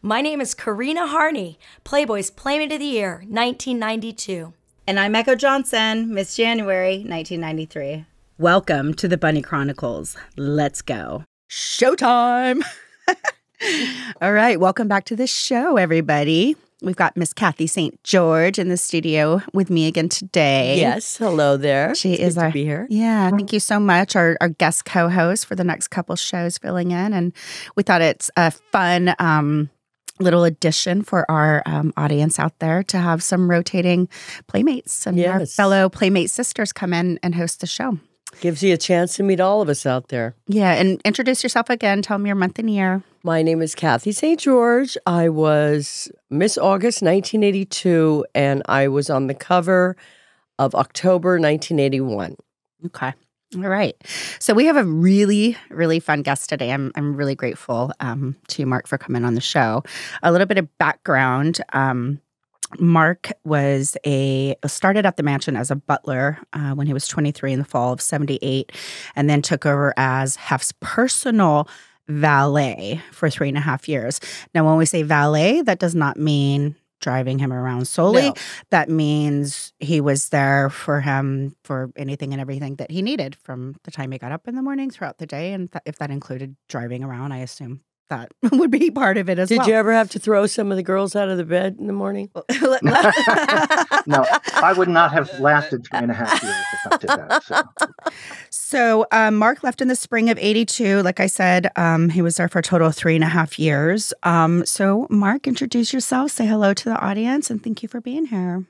My name is Karina Harney, Playboy's Playmate of the Year, 1992. And I'm Echo Johnson, Miss January, 1993. Welcome to the Bunny Chronicles. Let's go. Showtime! All right, welcome back to the show, everybody. We've got Miss Kathy St. George in the studio with me again today. Yes, hello there. She is good to be here. Yeah, thank you so much. Our guest co-host for the next couple shows filling in. And we thought it's a fun little addition for our audience out there to have some rotating playmates and our fellow playmate sisters come in and host the show. Gives you a chance to meet all of us out there. Yeah, and introduce yourself again. Tell me your month and year. My name is Kathy St. George. I was Miss August 1982, and I was on the cover of October 1981. Okay. All right. So we have a really, really fun guest today. I'm really grateful to you, Mark, for coming on the show. A little bit of background. Mark started at the mansion as a butler when he was 23 in the fall of 78, and then took over as Hef's personal valet for 3.5 years. Now, when we say valet, that does not mean driving him around solely. No. That means he was there for him for anything and everything that he needed from the time he got up in the morning throughout the day. And if that included driving around, I assume that would be part of it as well. Did you ever have to throw some of the girls out of the bed in the morning? No, I would not have lasted 3.5 years if I did that. So Mark left in the spring of 82. Like I said, he was there for a total of 3.5 years. So Mark, introduce yourself, say hello to the audience, and thank you for being here.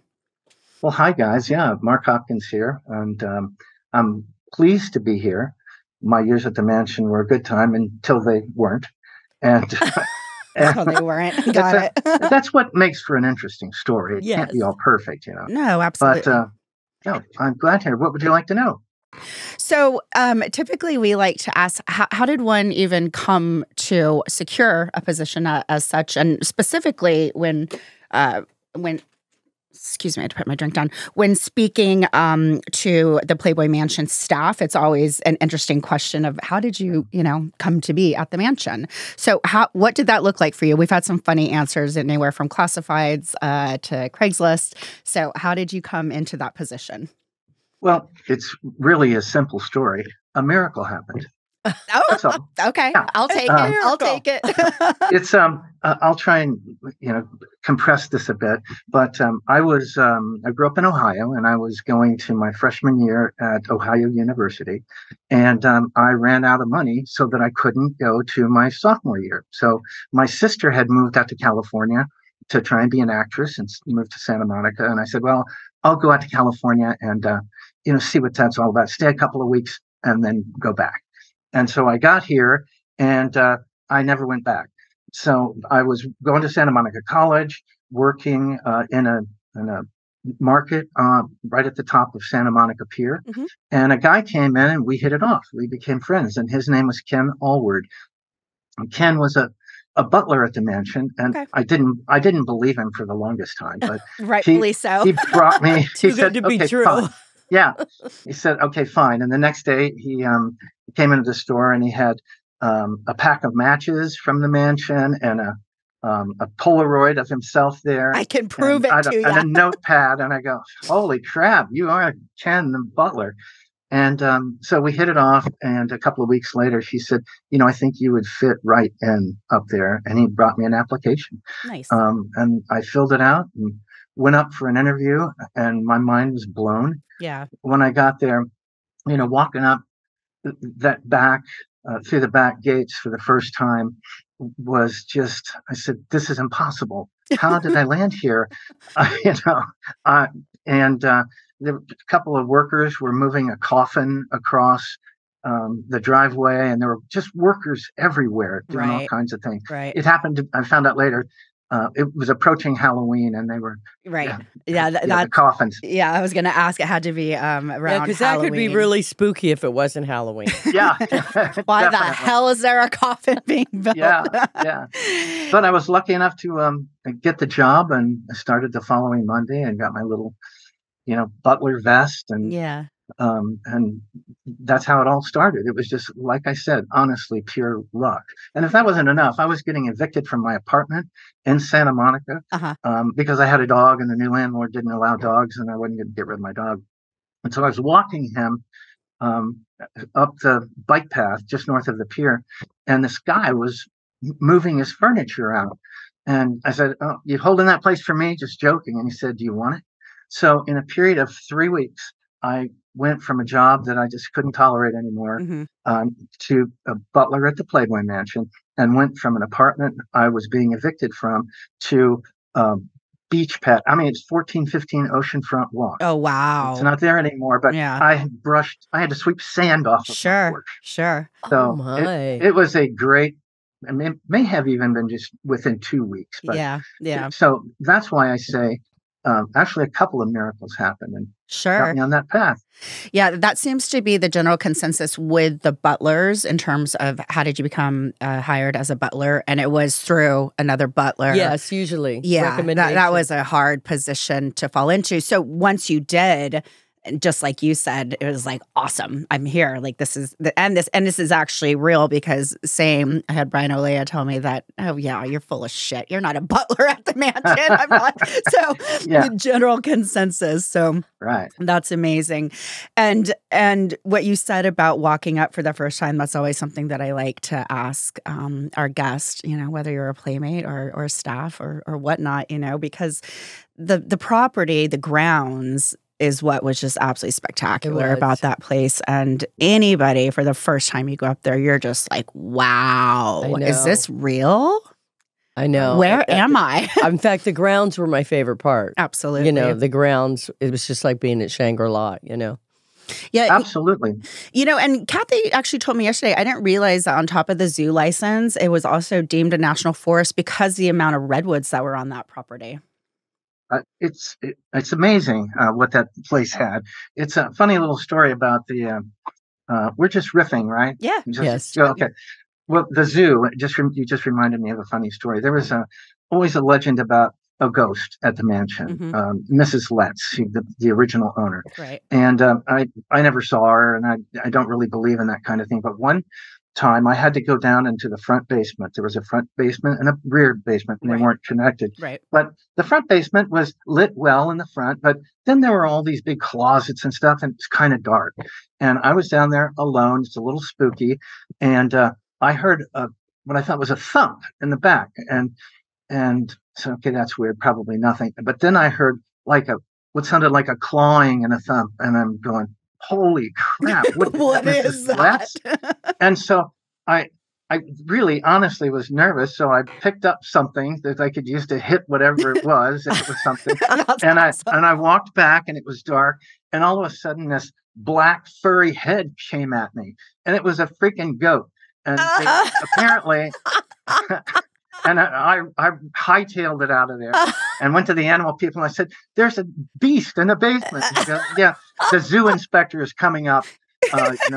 Well, hi, guys. Yeah, Mark Hopkins here, and I'm pleased to be here. My years at the mansion were a good time until they weren't. And until they weren't. Got it. That's what makes for an interesting story. It can't be all perfect, No, absolutely. But no, I'm glad to hear. What would you like to know? So typically we like to ask, how did one even come to secure a position as such? And specifically when excuse me, I had to put my drink down. When speaking to the Playboy Mansion staff, it's always an interesting question of how did you, come to be at the mansion? So what did that look like for you? We've had some funny answers anywhere from classifieds to Craigslist. So how did you come into that position? Well, it's really a simple story. A miracle happened. Oh, that's all. Okay. Yeah. I'll take it. I'll take it. It's I'll try and compress this a bit, but I grew up in Ohio, and I was going to my freshman year at Ohio University, and I ran out of money so that I couldn't go to my sophomore year. So my sister had moved out to California to try and be an actress and moved to Santa Monica, and I said, well, I'll go out to California and see what that's all about. Stay a couple of weeks and then go back. And so I got here, and I never went back. So I was going to Santa Monica College, working in a market right at the top of Santa Monica Pier. Mm-hmm. And a guy came in, and we hit it off. We became friends, and his name was Ken Allward. And Ken was a butler at the mansion, and okay. I didn't believe him for the longest time, but rightfully so. He brought me. Too good to be true. Fine. Yeah, he said, "Okay, fine." And the next day, he came into the store, and he had a pack of matches from the mansion and a Polaroid of himself there. I can prove it to you. And a notepad. And I go, "Holy crap! You are Ken the butler." And so we hit it off. And a couple of weeks later, she said, "I think you would fit right in up there." And he brought me an application. Nice. And I filled it out and went up for an interview, and my mind was blown. Yeah. When I got there, walking up that back through the back gates for the first time was just, I said, this is impossible. How did I land here? And there were a couple of workers were moving a coffin across the driveway, and there were just workers everywhere doing all kinds of things. Right. It happened I found out later, it was approaching Halloween, and they were the coffins. Yeah, I was going to ask. It had to be around because that could be really spooky if it wasn't Halloween. Yeah, why the hell is there a coffin being built? Yeah. But I was lucky enough to get the job, and I started the following Monday and got my little, butler vest, and And that's how it all started. It was just, like I said, honestly, pure luck. And if that wasn't enough, I was getting evicted from my apartment in Santa Monica because I had a dog and the new landlord didn't allow dogs and I wasn't going to get rid of my dog. And so I was walking him um, up the bike path just north of the pier, and this guy was moving his furniture out. And I said, "Oh, you holding that place for me?" Just joking. And he said, "Do you want it?" So in a period of 3 weeks, I went from a job that I just couldn't tolerate anymore to a butler at the Playboy Mansion, and went from an apartment I was being evicted from to beach pet. I mean, it's 1415 Oceanfront Walk. Oh, wow. It's not there anymore, but Yeah. I had to sweep sand off of my porch. Sure. So Oh my. it was a great, I mean, it may have even been just within 2 weeks. But Yeah. So that's why I say, actually a couple of miracles happened and got me on that path. Yeah, that seems to be the general consensus with the butlers in terms of how did you become hired as a butler, and it was through another butler. Yes, usually. Yeah, that was a hard position to fall into. So once you did, just like you said, it was like, awesome, I'm here. Like this is this is actually real because I had Brian Olea tell me that, oh yeah, you're full of shit. You're not a butler at the mansion. I'm not. So the general consensus. So right. That's amazing. And what you said about walking up for the first time, that's always something that I like to ask our guest, whether you're a playmate or staff or whatnot, because the property, the grounds is what was just absolutely spectacular about that place. And anybody, for the first time you go up there, you're just like, wow, is this real? I know. Where am I? In fact, the grounds were my favorite part. Absolutely. The grounds, it was just like being at Shangri-La, Yeah, absolutely. And Kathy actually told me yesterday, I didn't realize that on top of the zoo license, it was also deemed a national forest because the amount of redwoods that were on that property. It's amazing what that place had. It's a funny little story about the. We're just riffing, right? Yeah. Yes. Okay. Well, the zoo. You just reminded me of a funny story. There was always a legend about a ghost at the mansion, Mrs. Letts, the original owner. Right. And I never saw her, and I don't really believe in that kind of thing. But one time I had to go down into the front basement. There was a front basement and a rear basement, and they weren't connected. Right. But the front basement was lit well in the front, but then there were all these big closets and stuff, and it's kind of dark. And I was down there alone. It's a little spooky. And I heard what I thought was a thump in the back. And so, okay, that's weird. Probably nothing. But then I heard what sounded like a clawing and a thump. And I'm going, holy crap. What is that? And so I really honestly was nervous. So I picked up something that I could use to hit whatever it was. If it was something. And I walked back and it was dark. And all of a sudden this black furry head came at me. And it was a freaking goat. And apparently, and I hightailed it out of there and went to the animal people. And I said, "There's a beast in the basement." Yeah, the zoo inspector is coming up,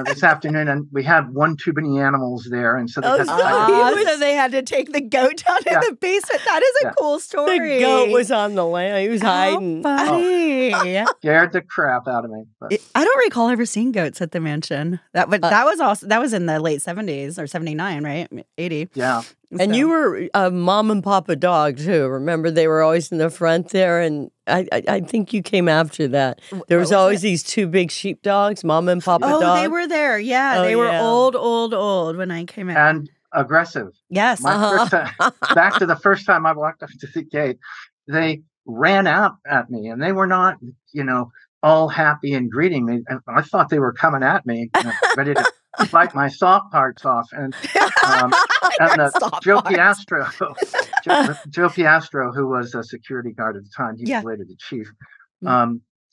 this afternoon, and we had one too many animals there, and so they had to take the goat down in the basement. That is a cool story. The goat was on the land. He was hiding. Funny. Scared the crap out of me. But. I don't recall ever seeing goats at the mansion. That was in the late 70s or 79, right? 80. Yeah. And you were a mom and papa dog too. Remember, they were always in the front there, and I think you came after that. There was always these two big sheep dogs, mom and papa dog. Oh, they were there. Yeah, they were old when I came in. And aggressive. Yes. First time, back to the first time I walked up to the gate, they ran out at me, and they were not, all happy and greeting me. And I thought they were coming at me, ready to bite my soft parts off. And Joe Piastro, who was a security guard at the time, he was later the chief.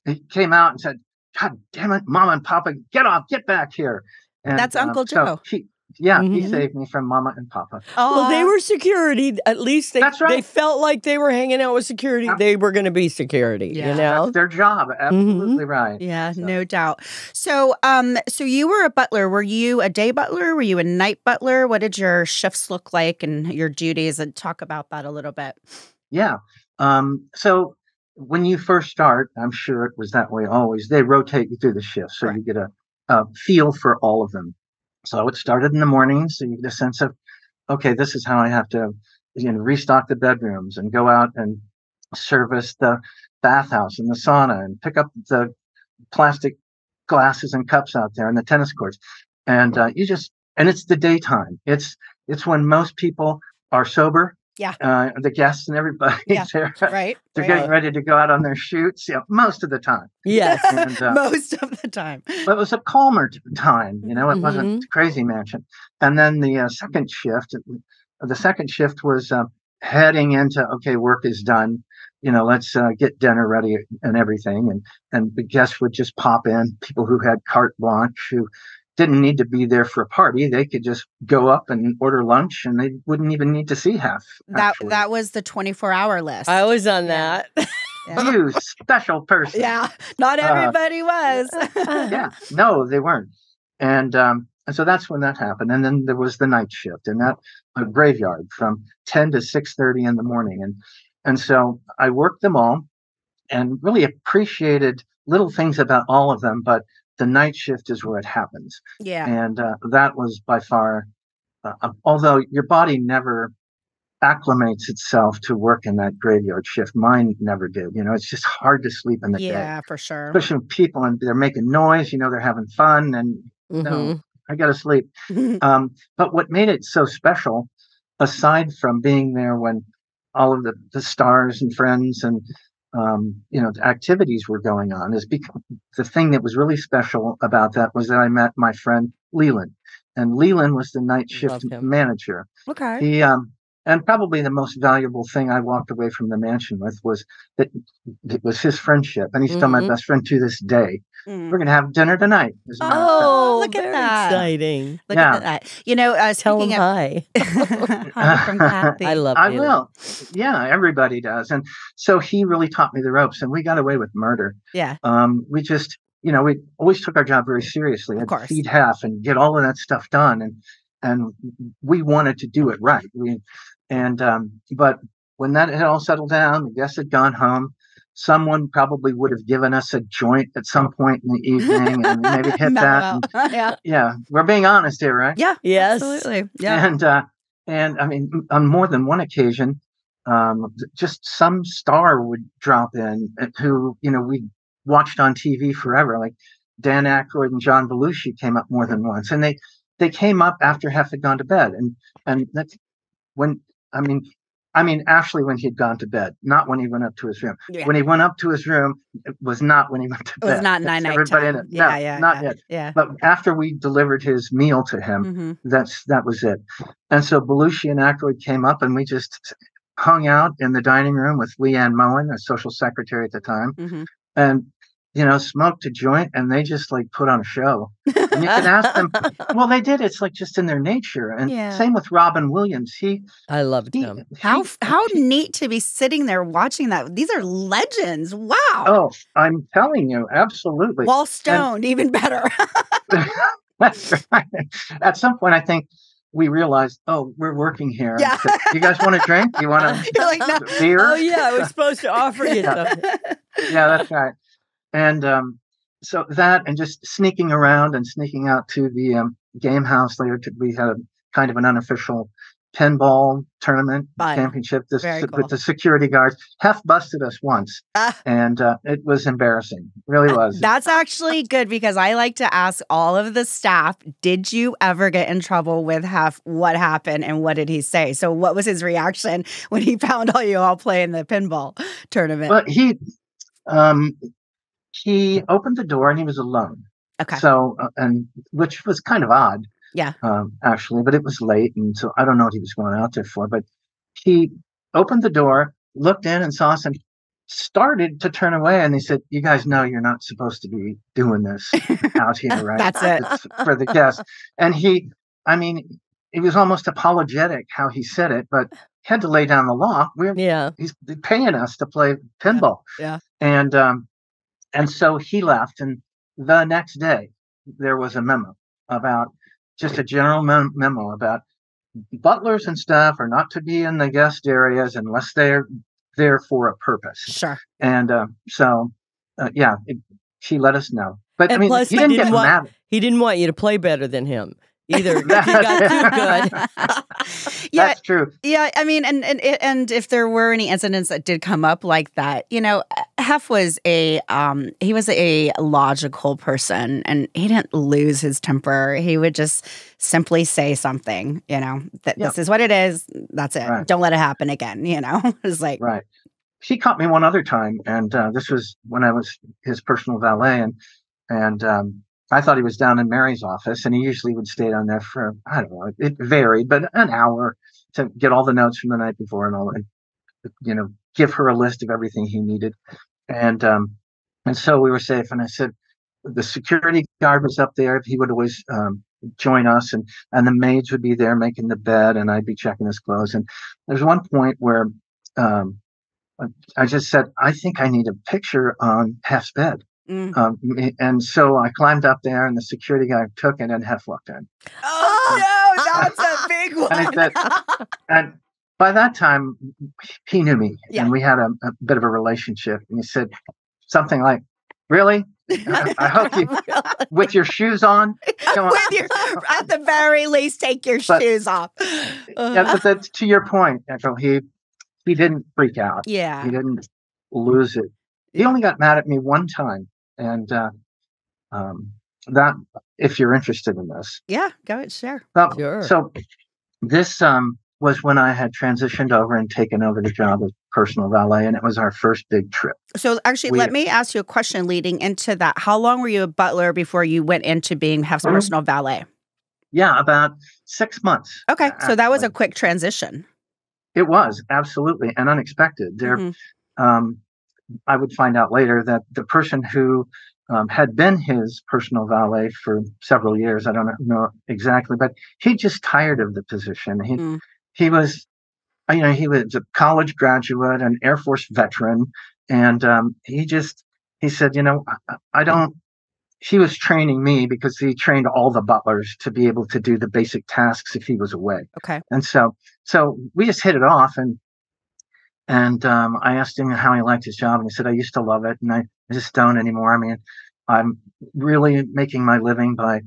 He came out and said, "God damn it, Mama and Papa, get back here." And that's Uncle Joe. So he saved me from Mama and Papa. Well, they were security. At least they felt like they were hanging out with security. They were going to be security. That's their job. Absolutely right. Yeah, no doubt. So, so you were a butler. Were you a day butler? Were you a night butler? What did your shifts look like and your duties? And talk about that a little bit. Yeah. So when you first start, I'm sure it was that way always. They rotate you through the shifts, so Correct. you get a feel for all of them. So it started in the morning, so you get a sense of, okay, this is how I have to, restock the bedrooms and go out and service the bathhouse and the sauna and pick up the plastic glasses and cups out there in the tennis courts. And and it's the daytime. It's when most people are sober. Yeah. The guests and everybody there. Right. They're getting ready to go out on their shoots. Most of the time. Yes. And, Most of the time. but it was a calmer time. It Mhm. wasn't crazy mansion. And then the second shift was heading into, okay, work is done. Let's get dinner ready and everything. And the guests would just pop in, people who had carte blanche, who didn't need to be there for a party. They could just go up and order lunch, and they wouldn't even need to see Hef. That was the 24-hour list. I was on that. Yeah. You special person. Yeah, not everybody was. Yeah, no, they weren't. And so that's when that happened. And then there was the night shift, and that a graveyard from 10 to 6:30 in the morning. And so I worked them all and really appreciated little things about all of them, but the night shift is where it happens. Yeah. And that was by far, although your body never acclimates itself to work in that graveyard shift. Mine never did. It's just hard to sleep in the day, Yeah, for sure. especially when people and they're making noise. They're having fun, and no, I got to sleep. But what made it so special, aside from being there when all of the stars and friends and the activities were going on, is because the thing that was really special about that was that I met my friend Leland, and Leland was the night shift manager. Okay. He and probably the most valuable thing I walked away from the mansion with was that it was his friendship, and he's still my best friend to this day. We're going to have dinner tonight. Oh, look at very that. exciting. Look at that. Tell him speaking of hi. hi from Kathy. I love I you. will. Yeah, everybody does. And so he really taught me the ropes, and we got away with murder. Yeah. We just, we always took our job very seriously. Of course. Feed Hef and get all of that stuff done. And we wanted to do it right. But when that had all settled down, the guests had gone home. Someone probably would have given us a joint at some point in the evening and maybe hit that. And, yeah, we're being honest here, right? Yeah. Yes. Absolutely. Yeah. And I mean, on more than one occasion, just some star would drop in who, we watched on TV forever, like Dan Aykroyd and John Belushi came up more than once, and they came up after Hef had gone to bed, and that's when actually when he'd gone to bed, not when he went up to his room. Yeah. When he went up to his room, it was not when he went to bed. It was not night Everybody in time. it. No, not yet. Yeah. But after we delivered his meal to him, that was it. And so Belushi and Aykroyd came up, and we just hung out in the dining room with Leanne Moen, a social secretary at the time, and smoked a joint, and they just put on a show. And you can ask them. Well, they did. It's just in their nature. And same with Robin Williams. I loved him. How neat to be sitting there watching that. These are legends. Wow. Oh, I'm telling you, absolutely. While stoned, even better. That's right. At some point, I think we realized, we're working here. Yeah. So, you guys want a drink? You want a beer? Oh, yeah. I was supposed to offer you something. Yeah, that's right. And so that, and just sneaking around and sneaking out to the game house later. We had a kind of an unofficial pinball tournament championship with the security guards. Hef busted us once, and it was embarrassing. It really was. That's actually good, because I like to ask all of the staff, did you ever get in trouble with Hef? What happened and what did he say? So what was his reaction when he found you all playing the pinball tournament? Well, he opened the door and he was alone. Okay. So, which was kind of odd. Yeah. Actually, but it was late, and so I don't know what he was going out there for. But he opened the door, looked in, and saw us, and started to turn away. And they said, "You guys know you're not supposed to be doing this out here, right? That's it. It's for the guests." And he was almost apologetic how he said it, but he had to lay down the law. He's paying us to play pinball. Yeah. And so he left, and the next day there was a memo about just a general memo about butlers and stuff are not to be in the guest areas unless they're there for a purpose. Sure. And she let us know. But And I mean, plus, he didn't get mad. He didn't want you to play better than him either. He got too good. Yeah, That's true. yeah. I mean, and if there were any incidents that did come up like that, Hef was he was a logical person, and he didn't lose his temper. He would just simply say something, that this is what it is. That's it. Right. Don't let it happen again. It's like Right. She caught me one other time, and this was when I was his personal valet, and I thought he was down in Mary's office, and he usually would stay down there for, I don't know, it varied, but an hour to get all the notes from the night before and all, and give her a list of everything he needed, and so we were safe. And I said, the security guard was up there. He would always join us, and the maids would be there making the bed, and I'd be checking his clothes. And there's one point where I just said, I think I need a picture on Hef's bed. And so I climbed up there, and the security guy took it, and Hef walked in. oh no, that's a big one. And I said, and by that time, he knew me, and we had a bit of a relationship. And he said something like, "Really? I hope you, with your shoes on, come on." At the very least, take your shoes off. Yeah, but that's to your point, Echo. He didn't freak out. Yeah, he didn't lose it. He only got mad at me one time, and that, if you're interested in this, yeah, go ahead, share. Sure. So this was when I had transitioned over and taken over the job of personal valet, and it was our first big trip. So actually, let me ask you a question leading into that. How long were you a butler before you went into being Hef's personal valet? Yeah, about 6 months. Okay, so that was a quick transition. It was, absolutely, and unexpected. There, I would find out later that the person who had been his personal valet for several years, I don't know exactly, but he just tired of the position. He was, he was a college graduate, an Air Force veteran, and he said, I don't. He was training me because he trained all the butlers to be able to do the basic tasks if he was away. Okay. And so we just hit it off, and I asked him how he liked his job, and he said, I used to love it, and I just don't anymore. I mean, I'm really making my living by,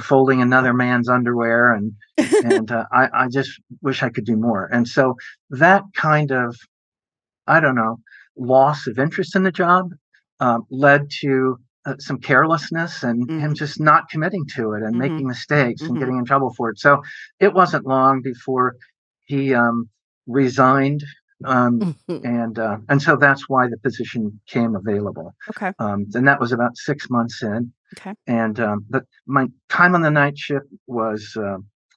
folding another man's underwear, and I just wish I could do more. And so that kind of, I don't know, loss of interest in the job led to some carelessness and him just not committing to it and making mistakes and getting in trouble for it. So it wasn't long before he resigned, and so that's why the position came available. Okay. And that was about 6 months in. Okay. And but my time on the night shift was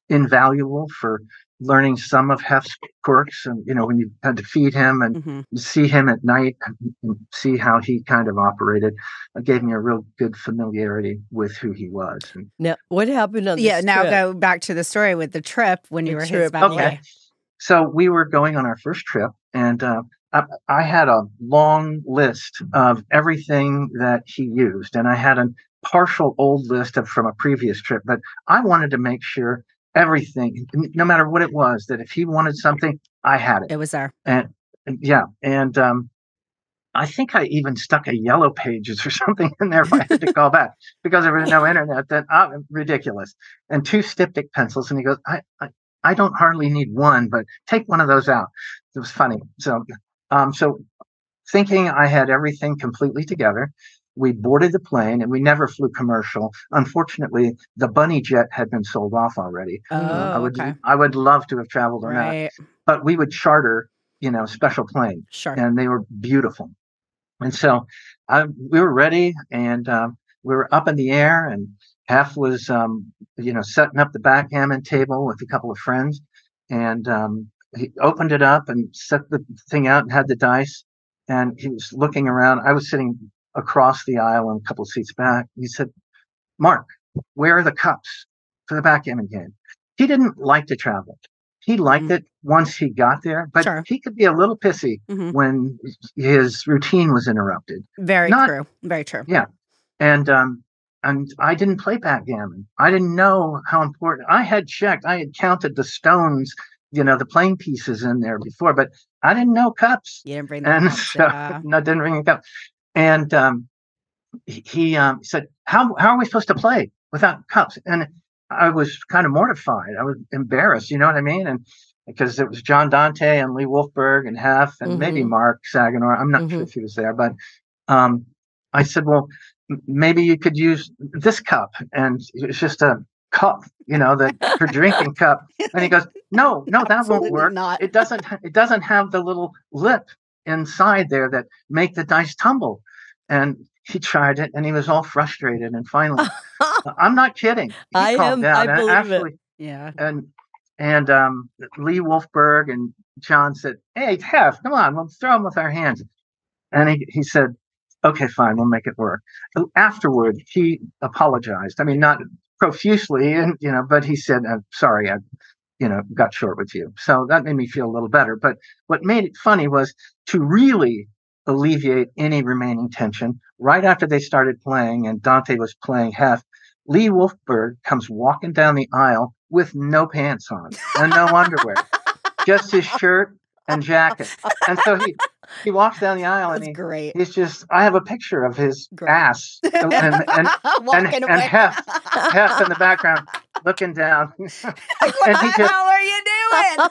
invaluable for learning some of Hef's quirks, and when you had to feed him and see him at night and see how he kind of operated, it gave me a real good familiarity with who he was. And now, what happened on this trip? Now go back to the story with the trip when you were his valet. Okay. So we were going on our first trip, and I had a long list of everything that he used, and I had a partial old list from a previous trip, but I wanted to make sure everything, no matter what it was, that if he wanted something, I had it. It was there. And I think I even stuck a yellow pages or something in there if I had to call back because there was no internet. Then ridiculous. And 2 styptic pencils, and he goes, I don't hardly need one, but take one of those out. It was funny. So thinking I had everything completely together, we boarded the plane, and we never flew commercial. Unfortunately, the Bunny jet had been sold off already. Okay. I would love to have traveled on that, but we would charter, special plane, and they were beautiful. And so we were ready, and we were up in the air, and Hef was, setting up the backgammon table with a couple of friends, and he opened it up and set the thing out and had the dice, and he was looking around. I was sitting across the aisle and a couple of seats back. He said, Mark, where are the cups for the backgammon game? He didn't like to travel. He liked it once he got there, but he could be a little pissy when his routine was interrupted. Very true. Very true. Yeah. And I didn't play backgammon. I didn't know how important. I had checked. I had counted the stones, the playing pieces in there before, but I didn't know cups. You didn't bring the And cups, so yeah. no, didn't bring a cup. And he said, how are we supposed to play without cups? And I was kind of mortified. I was embarrassed, you know what I mean? And because it was John Dante and Lee Wolfberg and Hef and maybe Mark Saganor. I'm not sure if he was there, but I said, well, maybe you could use this cup. And it's just a cup, you know, for drinking cup. And he goes, no, that won't work. Not. It doesn't have the little lip inside there that make the dice tumble. And he tried it, and he was all frustrated. And finally, I'm not kidding. He calmed down. I believe actually, it. Yeah. And Lee Wolfberg and John said, "Hey, Hef, come on, let's throw him with our hands." And he said, "Okay, fine, we'll make it work." Afterward, he apologized. I mean, not profusely, and but he said, "I'm sorry, I got short with you." So that made me feel a little better. But what made it funny was to really alleviate any remaining tension. Right after they started playing and Dante was playing Hef, Lee Wolfberg comes walking down the aisle with no pants on and no underwear, just his shirt and jacket. And so he walks down the aisle. That's and great. He's just, I have a picture of his ass and Hef in the background looking down. What the hell are you doing?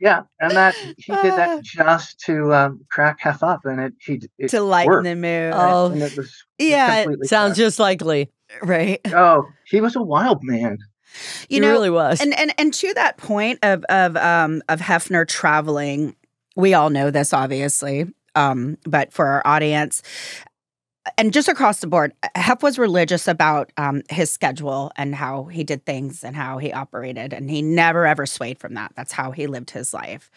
Yeah, and he did that just to crack Hef up, and it to lighten worked. the mood. Oh, And it was it sounds just like Lee. Right. Oh, he was a wild man. He really was. And to that point of Hefner traveling, we all know this obviously, but for our audience, and just across the board, Hef was religious about his schedule and how he did things and how he operated, and he never ever swayed from that. That's how he lived his life.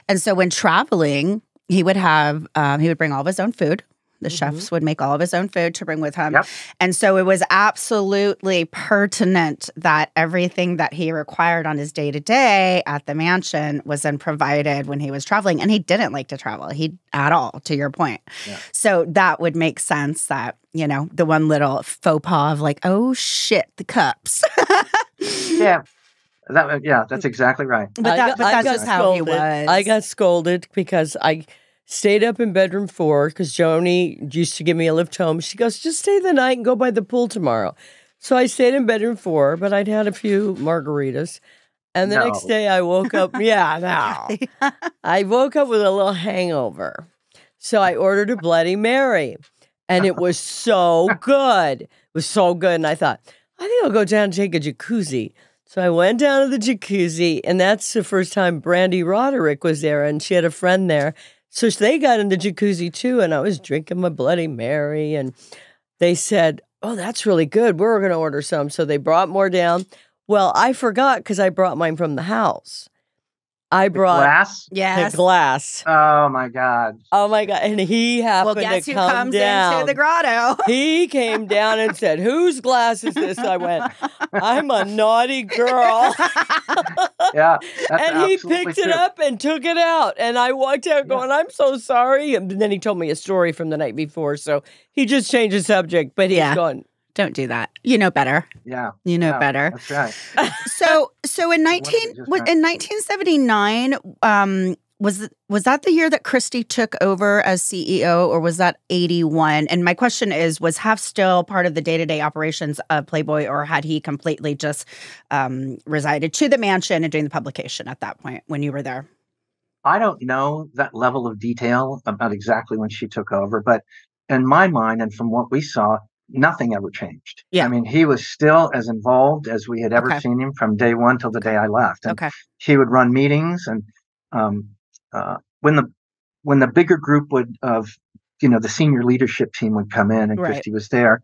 And so when traveling, he would bring all of his own food. The chefs would make all of his own food to bring with him. Yep. And so it was absolutely pertinent that everything that he required on his day-to-day at the mansion was then provided when he was traveling. And he didn't like to travel at all, to your point. Yeah. So that would make sense that, the one little faux pas of like, oh, shit, the cups. Yeah. That's exactly right. But that's just how he was. I got scolded because I stayed up in bedroom 4 because Joni used to give me a lift home. She goes, just stay the night and go by the pool tomorrow. So I stayed in bedroom 4, but I'd had a few margaritas. And the next day I woke up. I woke up with a little hangover. So I ordered a Bloody Mary. And it was so good. It was so good. And I thought, I think I'll go down and take a jacuzzi. So I went down to the jacuzzi. And that's the first time Brandy Roderick was there. And she had a friend there. So they got in the jacuzzi too, and I was drinking my Bloody Mary, and they said, oh, that's really good. We're going to order some. So they brought more down. Well, I forgot because I brought mine from the house. I brought glass? Yes. The glass. Oh, my God. Oh, my God. And he happened to come down. Well, guess who comes into the grotto? He came down and said, whose glass is this? I went, I'm a naughty girl. Yeah. And he picked it up and took it out. And I walked out going, I'm so sorry. And then he told me a story from the night before. So he just changed the subject. But he's going, don't do that. You know better. Yeah. You know better. That's right. So in 1979, was that the year that Christie took over as CEO, or was that 81? And my question is, was Hef still part of the day-to-day operations of Playboy, or had he completely just resided to the mansion and doing the publication at that point when you were there? I don't know that level of detail about exactly when she took over, but in my mind and from what we saw, nothing ever changed. Yeah. I mean, he was still as involved as we had ever seen him from day one till the day I left. And he would run meetings, and when the bigger group the senior leadership team would come in and Christie was there,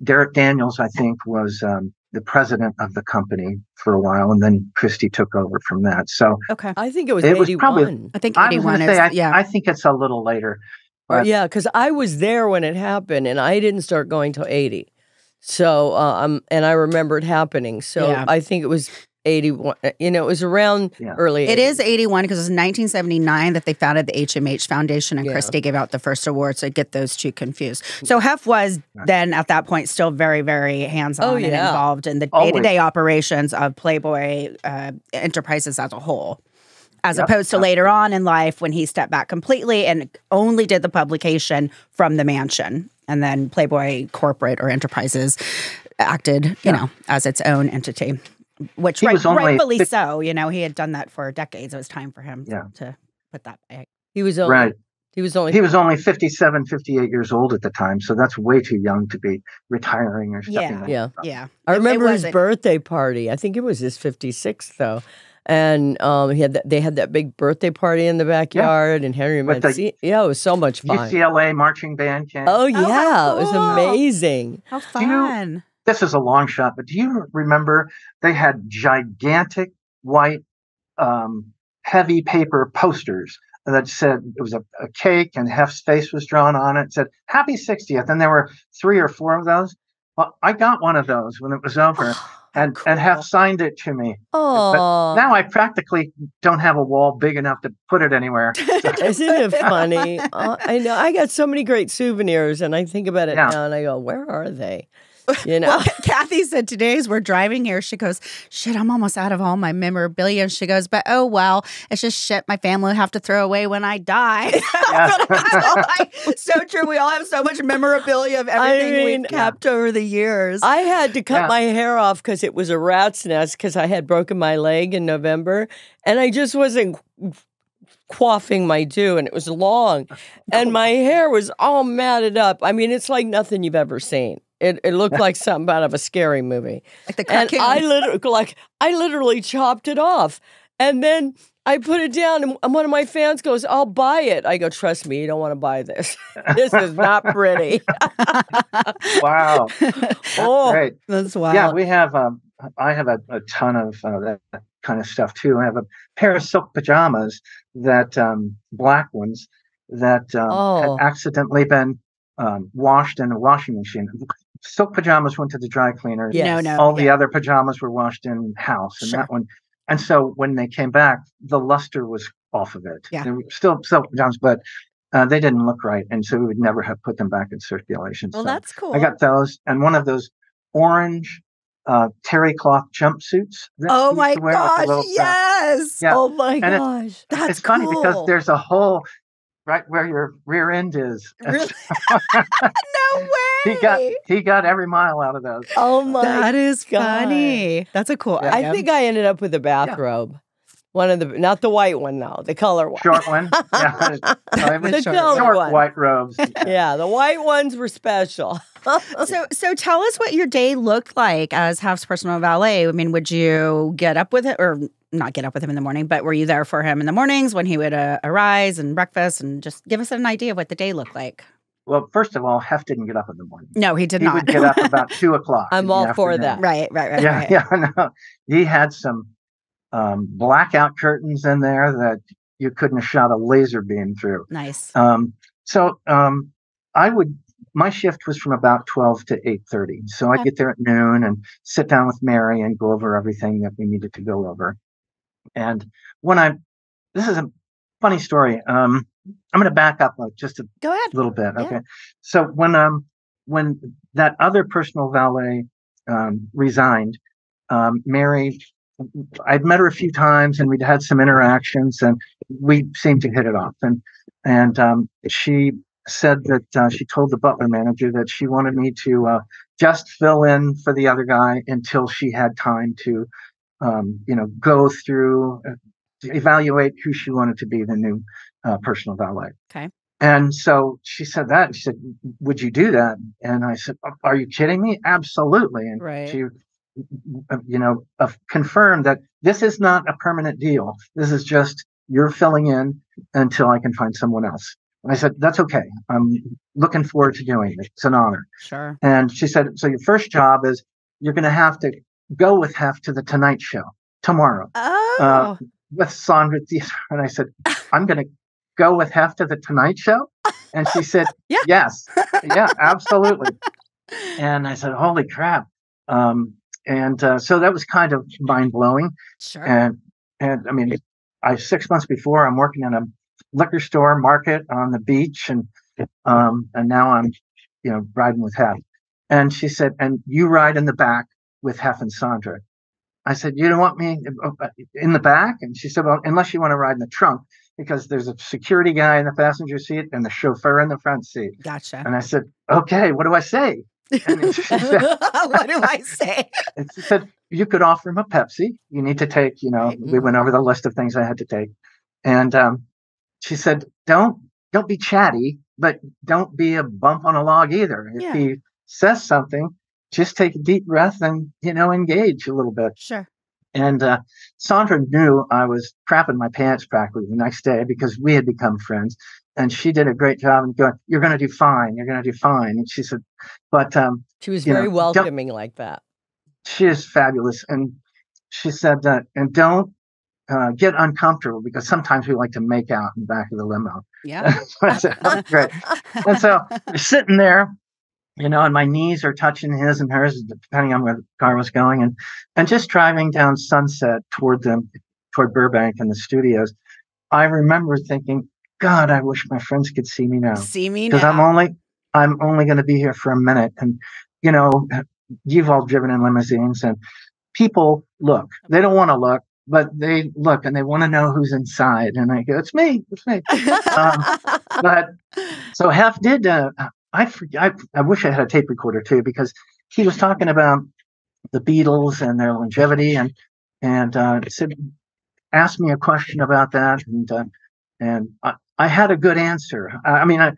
Derek Daniels, I think, was the president of the company for a while, and then Christie took over from that. So I think it was 81. Probably, I think 81 I think it's a little later. Yeah, because I was there when it happened, and I didn't start going till 80. So, and I remember it happening. So I think it was 81. It was around early 80s. It is 81 because it was 1979 that they founded the HMH Foundation, and Christie gave out the first award, so I get those two confused. So Hef was then, at that point, still very, very hands-on and involved in the day-to-day operations of Playboy Enterprises as a whole. as opposed to later on in life when he stepped back completely and only did the publication from the mansion. And then Playboy Corporate or Enterprises acted, you know, as its own entity, which rightfully so. You know, he had done that for decades. It was time for him to put that back. He was only, He was only 57, 58 years old at the time, so that's way too young to be retiring or something. Yeah. I remember his birthday party. I think it was his 56th, though. And they had that big birthday party in the backyard, and Henry met. It was so much fun. UCLA marching band came. Oh yeah, cool. It was amazing. How fun! This is a long shot, but do you remember they had gigantic white, heavy paper posters that said it was a cake and Hef's face was drawn on it. It said "Happy 60th," and there were 3 or 4 of those. Well, I got one of those when it was over. And Hef signed it to me. Oh, but now I practically don't have a wall big enough to put it anywhere. Isn't it funny? I know. I got so many great souvenirs, and I think about it now, and I go, "Where are they?" You know, well, Kathy said today as we're driving here, she goes, "Shit, I'm almost out of all my memorabilia." She goes, "But oh well, it's just shit my family will have to throw away when I die." So true. We all have so much memorabilia of everything we've kept over the years. I had to cut my hair off because it was a rat's nest because I had broken my leg in November, and I just wasn't quaffing my due, and it was long, and my hair was all matted up. I mean, it's like nothing you've ever seen. It looked like something out of a scary movie. Like the cartoon. And I literally chopped it off. And then I put it down, and one of my fans goes, "I'll buy it." I go, "Trust me, you don't want to buy this. This is not pretty." Wow. Great. That's wild. Yeah, we have, I have a ton of that kind of stuff too. I have a pair of silk pajamas that, black ones, that had accidentally been washed in a washing machine. Silk pajamas went to the dry cleaner. Yes. All the other pajamas were washed in house, and that one. And so when they came back, the luster was off of it. Yeah. They were still silk pajamas, but they didn't look right, and so we would never have put them back in circulation. Well, so that's cool. I got those, and one of those orange terry cloth jumpsuits. Oh my gosh! Yes. Yeah. Oh my gosh! That's it's funny because there's a hole right where your rear end is. Really? No way! He got every mile out of those. Oh my! That is funny. That's a cool item. I think I ended up with a bathrobe. One of the, not the white one though, the color one. Short one. Yeah. The color one. White robes. Yeah, the white ones were special. So tell us what your day looked like as Hef's personal valet. I mean, would you get up with it or not get up with him in the morning, but were you there for him in the mornings when he would arise and breakfast, and just give us an idea of what the day looked like? Well, first of all, Hef didn't get up in the morning. No, he did not. He would get up about 2:00. I'm all for that. Right. Yeah. No. He had some blackout curtains in there that you couldn't have shot a laser beam through. Nice. My shift was from about 12 to 8:30. So I'd get there at noon and sit down with Mary and go over everything that we needed to go over. And this is a funny story. I'm going to back up just a little bit. Okay. So when that other personal valet resigned, Mary, I'd met her a few times and we'd had some interactions and we seemed to hit it off. And she said that she told the butler manager that she wanted me to just fill in for the other guy until she had time to, go through, evaluate who she wanted to be the new personal valet. Okay. And so she said that. She said, "Would you do that?" And I said, "Are you kidding me? Absolutely." And she, confirmed that this is not a permanent deal. This is just you're filling in until I can find someone else. And I said, "That's okay. I'm looking forward to doing it. It's an honor." Sure. And she said, "So your first job is you're going to have to go with Hef to the Tonight Show tomorrow." Oh. With Sondra Theodore. And I said, "I'm going to go with Hef to the Tonight Show?" And she said, "Yes. Yeah, absolutely." And I said, "Holy crap." So that was kind of mind blowing. Sure. And I mean, 6 months before I'm working in a liquor store market on the beach, and now I'm, riding with Hef. And she said, "And you ride in the back with Hef and Sondra." I said, you don't want me in the back? And she said, well, unless you want to ride in the trunk, because there's a security guy in the passenger seat and the chauffeur in the front seat. Gotcha. And I said, okay, what do I say? And she said, what do I say? and she said, you could offer him a Pepsi. You need to take, Right. we went over the list of things I had to take. And she said, don't be chatty, but don't be a bump on a log either. If he says something, just take a deep breath and, engage a little bit. Sure. And Sondra knew I was crapping my pants practically the next day because we had become friends. And she did a great job and going, you're going to do fine. You're going to do fine. And she said, but she was very welcoming like that. She is fabulous. And she said that, and don't get uncomfortable because sometimes we like to make out in the back of the limo. Yeah. I said, oh, great. And so we're sitting there, and my knees are touching his and hers, depending on where the car was going, and just driving down Sunset toward Burbank and the studios. I remember thinking, God, I wish my friends could see me now. See me now. Because I'm only going to be here for a minute. And, you've all driven in limousines and people look. They don't want to look, but they look and they want to know who's inside. And I go, it's me. But so Hef did, I wish I had a tape recorder too, because he was talking about the Beatles and their longevity and said, asked me a question about that. And I had a good answer.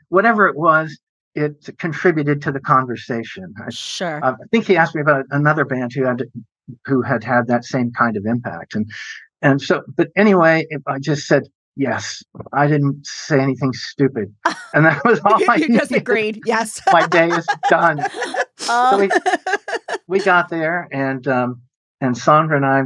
Whatever it was, it contributed to the conversation. Sure. I think he asked me about another band who had that same kind of impact. And so, but anyway, I just said, yes, I didn't say anything stupid. And that was all I You just agreed. Yes. My day is done. So we got there and Sondra and I,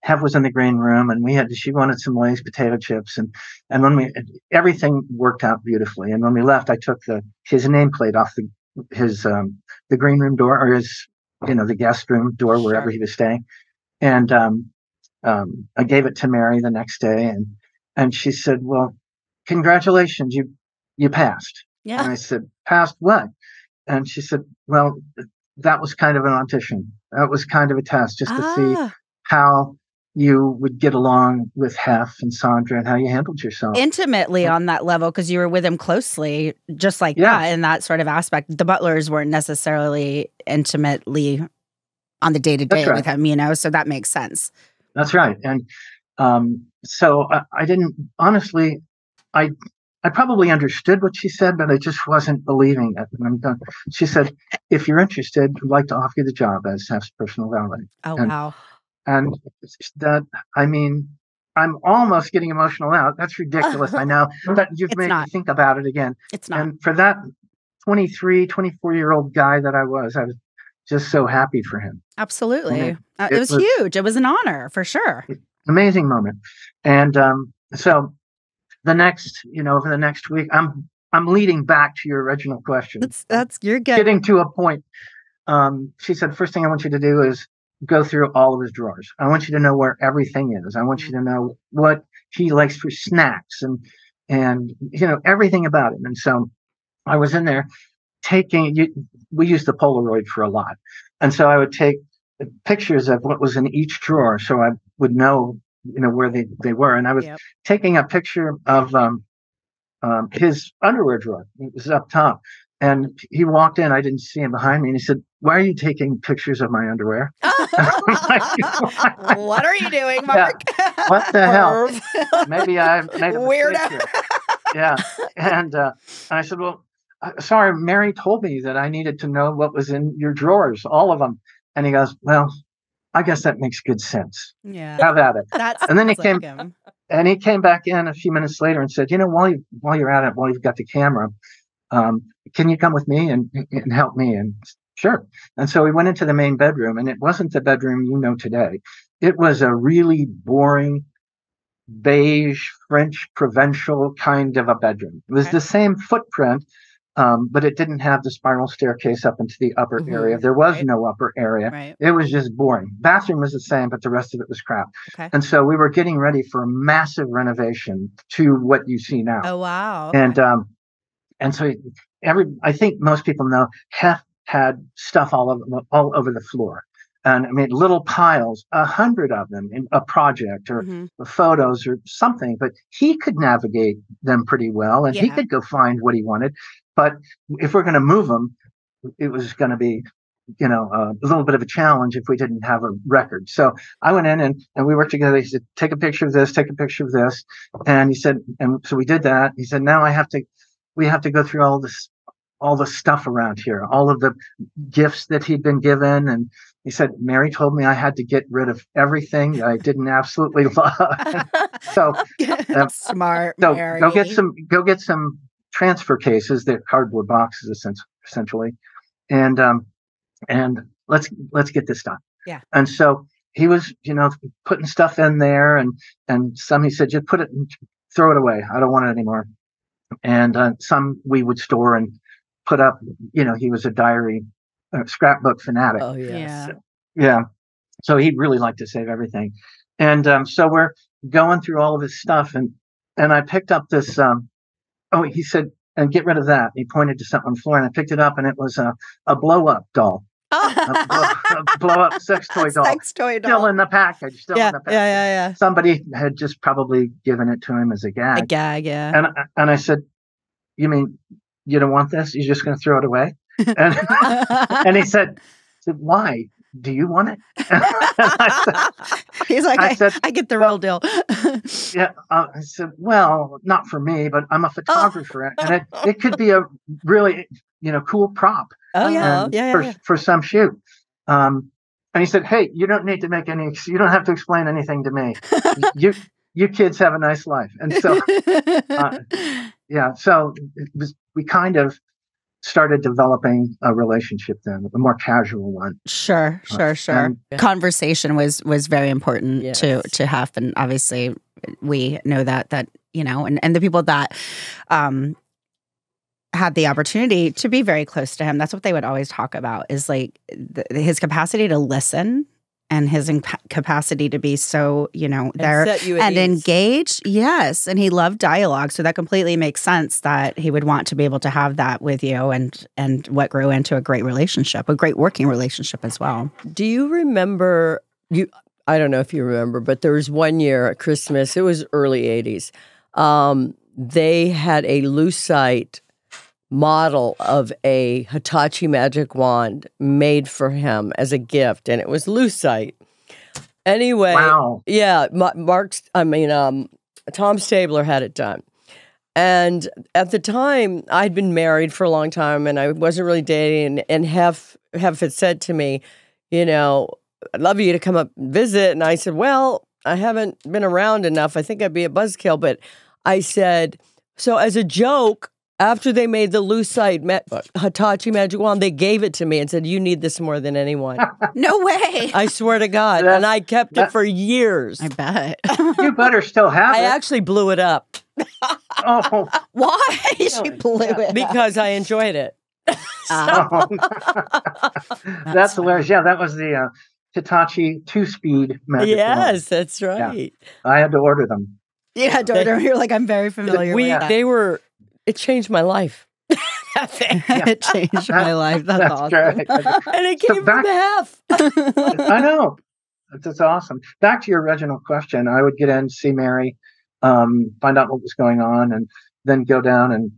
Hef was in the green room and she wanted some Lay's potato chips and when everything worked out beautifully. And when we left, I took his nameplate off the green room door or his, the guest room door, wherever he was staying. And, I gave it to Mary the next day and she said, well, congratulations, you passed. Yeah. And I said, passed what? And she said, well, that was kind of an audition. That was kind of a test just to see how you would get along with Hef and Sondra and how you handled yourself. Intimately on that level, because you were with him closely, just like that, in that sort of aspect. The Butlers weren't necessarily intimately on the day-to-day with him, so that makes sense. That's right. And so I didn't, honestly, I probably understood what she said, but I just wasn't believing it. And I'm done. She said, if you're interested, I'd like to offer you the job as Hef's personal valet. Oh, wow. And that, I'm almost getting emotional now. That's ridiculous. I know, but you've made me think about it again. It's not. And for that 24-year-old guy that I was just so happy for him. Absolutely. It was huge. It was an honor for sure. Amazing moment. And so the next, over the next week, I'm leading back to your original question. You're good. Getting to a point. She said, first thing I want you to do is go through all of his drawers. I want you to know where everything is. I want you to know what he likes for snacks and everything about him. And so I was in there we used the Polaroid for a lot. And so I would take pictures of what was in each drawer so I would know, where they were. And I was taking a picture of his underwear drawer. It was up top. And he walked in. I didn't see him behind me. And he said, why are you taking pictures of my underwear? What are you doing, Mark? Yeah. What the hell? Maybe I made a weirdo. mistake here. Yeah. And I said, well, sorry, Mary told me that I needed to know what was in your drawers, all of them. And he goes, well, I guess that makes good sense. Yeah. Have at it. And then he came back in a few minutes later and said, while you're at it, while you've got the camera, can you come with me and help me? And sure. And so we went into the main bedroom, and it wasn't the bedroom you know today. It was a really boring, beige, French, provincial kind of a bedroom. It was the same footprint, but it didn't have the spiral staircase up into the upper area. There was no upper area. Right. It was just boring. Bathroom was the same, but the rest of it was crap. Okay. And so we were getting ready for a massive renovation to what you see now. Oh, wow. Okay. And so I think most people know Hef had stuff all over the floor. And I mean, little piles, 100 of them in a project or photos or something, but he could navigate them pretty well and he could go find what he wanted. But if we're going to move them, it was going to be, a little bit of a challenge if we didn't have a record. So I went in and we worked together. He said, take a picture of this, take a picture of this. And he said, and so we did that. He said, now we have to go through all the stuff around here, all of the gifts that he'd been given. And he said, Mary told me I had to get rid of everything that I didn't absolutely love. So smart, so Mary. go get some transfer cases. They're cardboard boxes essentially. And let's get this done. Yeah. And so he was, putting stuff in there and some he said, just put it and throw it away. I don't want it anymore. And some we would store and put up, he was a diary scrapbook fanatic. Oh, yes. Yeah. So he really liked to save everything. And so we're going through all of his stuff. And I picked up this, he said, and get rid of that. He pointed to something on the floor and I picked it up and it was a blow up doll. A blow up sex toy doll. Still in the package. Yeah. Somebody had just probably given it to him as a gag. Yeah. And I said, you mean you don't want this? You're just going to throw it away? And he said, why? Do you want it? He's like, I get the real deal. I said, well, not for me, but I'm a photographer, and it could be a really, cool prop. Oh yeah, for some shoot. And he said, hey, you don't need to you don't have to explain anything to me. You kids have a nice life. And so, so we kind of started developing a relationship then, a more casual one. Sure. Conversation was very important to have, and obviously we know that and the people that had the opportunity to be very close to him, that's what they would always talk about, is like his capacity to listen and his capacity to be so, there and engage. Yes. And he loved dialogue. So that completely makes sense that he would want to be able to have that with you and what grew into a great relationship, a great working relationship as well. Do you remember, I don't know if you remember, but there was one year at Christmas, it was early 80s. They had a lucite model of a Hitachi magic wand made for him as a gift, and it was lucite. Anyway, wow. Yeah, Tom Stabler had it done. And at the time, I'd been married for a long time, and I wasn't really dating, and Hef had said to me, I'd love you to come up and visit. And I said, well, I haven't been around enough. I think I'd be a buzzkill. But I said, so as a joke, after they made the lucite Hitachi magic wand, they gave it to me and said, you need this more than anyone. No way. I swear to God. And I kept it for years. I bet. You better still have it. I actually blew it up. Oh. Why? She blew it because I enjoyed it. That's hilarious. Yeah, that was the Hitachi 2-speed magic wand. That's right. Yeah. I had to order them. You had to order them. You're like, I'm very familiar with that. It changed my life. It changed my life. That's awesome. Great. And it came from Hef. I know. That's awesome. Back to your original question, I would get in, see Mary, find out what was going on, and then go down and,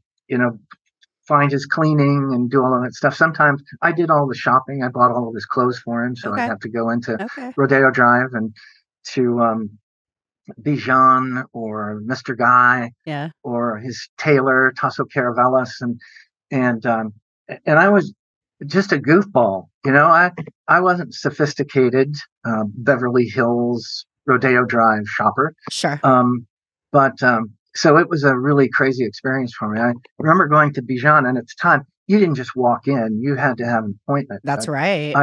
find his cleaning and do all of that stuff. Sometimes I did all the shopping. I bought all of his clothes for him. So I'd have to go into Rodeo Drive and to Bijan or Mr. Guy, or his tailor Tasso Caravellas, and I was just a goofball, I wasn't sophisticated Beverly Hills Rodeo Drive shopper. Sure. So it was a really crazy experience for me. I remember going to Bijan, and at the time you didn't just walk in; you had to have an appointment. That's right.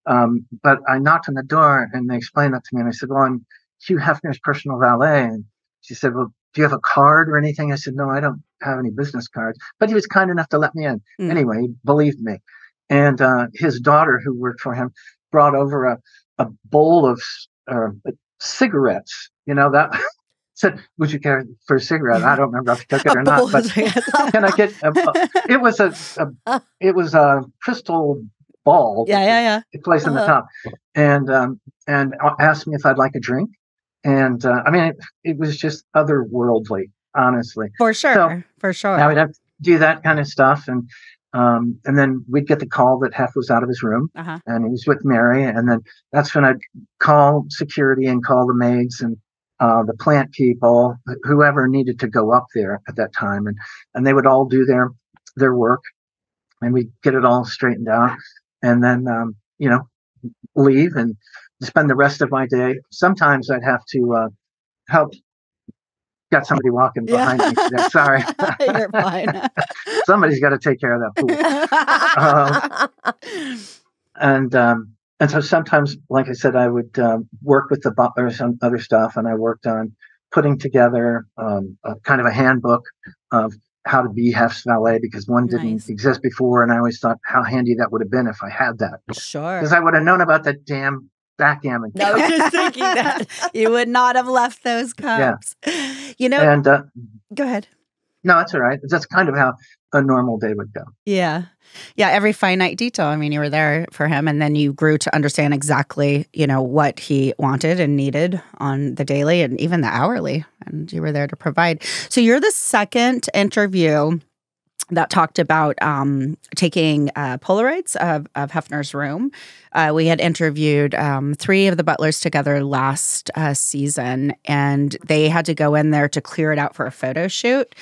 But I knocked on the door, and they explained that to me, and I said, "Well, I'm Hugh Hefners Personal Valet." And she said, well, do you have a card or anything? I said, no, I don't have any business cards. But he was kind enough to let me in. Anyway, he believed me. And his daughter, who worked for him, brought over a bowl of cigarettes. That said, would you care for a cigarette? I don't remember if he took it or not. But can I get it was a crystal ball. Yeah. It placed in the top, and asked me if I'd like a drink. And I mean, it was just otherworldly, honestly. For sure. So for sure. I would have to do that kind of stuff, and then we'd get the call that Hef was out of his room, and he was with Mary, and then that's when I'd call security and call the maids and the plant people, whoever needed to go up there at that time, and they would all do their work, and we'd get it all straightened out, and then leave and spend the rest of my day. Sometimes I'd have to help. Got somebody walking behind me today. Sorry. You're fine. Somebody's got to take care of that pool. And so sometimes, like I said, I would work with the butlers on other stuff, and I worked on putting together a kind of a handbook of how to be Hef's valet, because one didn't exist before, and I always thought how handy that would have been if I had that. Sure. Because I would have known about that damn backgammon. I was just thinking that. You would not have left those cups. Yeah. And go ahead. No, that's all right. That's kind of how a normal day would go. Yeah. Yeah, every finite detail. I mean, you were there for him, and then you grew to understand exactly, what he wanted and needed on the daily and even the hourly, and you were there to provide. So you're the second interview that talked about taking Polaroids of Hefner's room. We had interviewed 3 of the butlers together last season, and they had to go in there to clear it out for a photo shoot.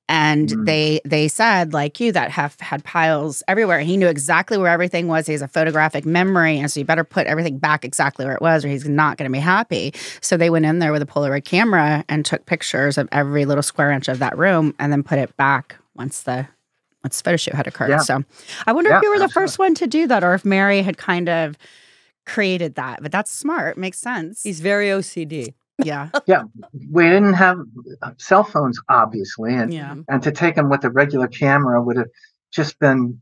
And they said, like you, that Hef had piles everywhere. He knew exactly where everything was. He has a photographic memory, and so you better put everything back exactly where it was, or he's not going to be happy. So they went in there with a Polaroid camera and took pictures of every little square inch of that room, and then put it back once the photo shoot had occurred. Yeah. So I wonder if you were the first one to do that, or if Mary had kind of created that. But that's smart. Makes sense. He's very OCD. Yeah. Yeah. We didn't have cell phones, obviously. And to take them with a regular camera would have just been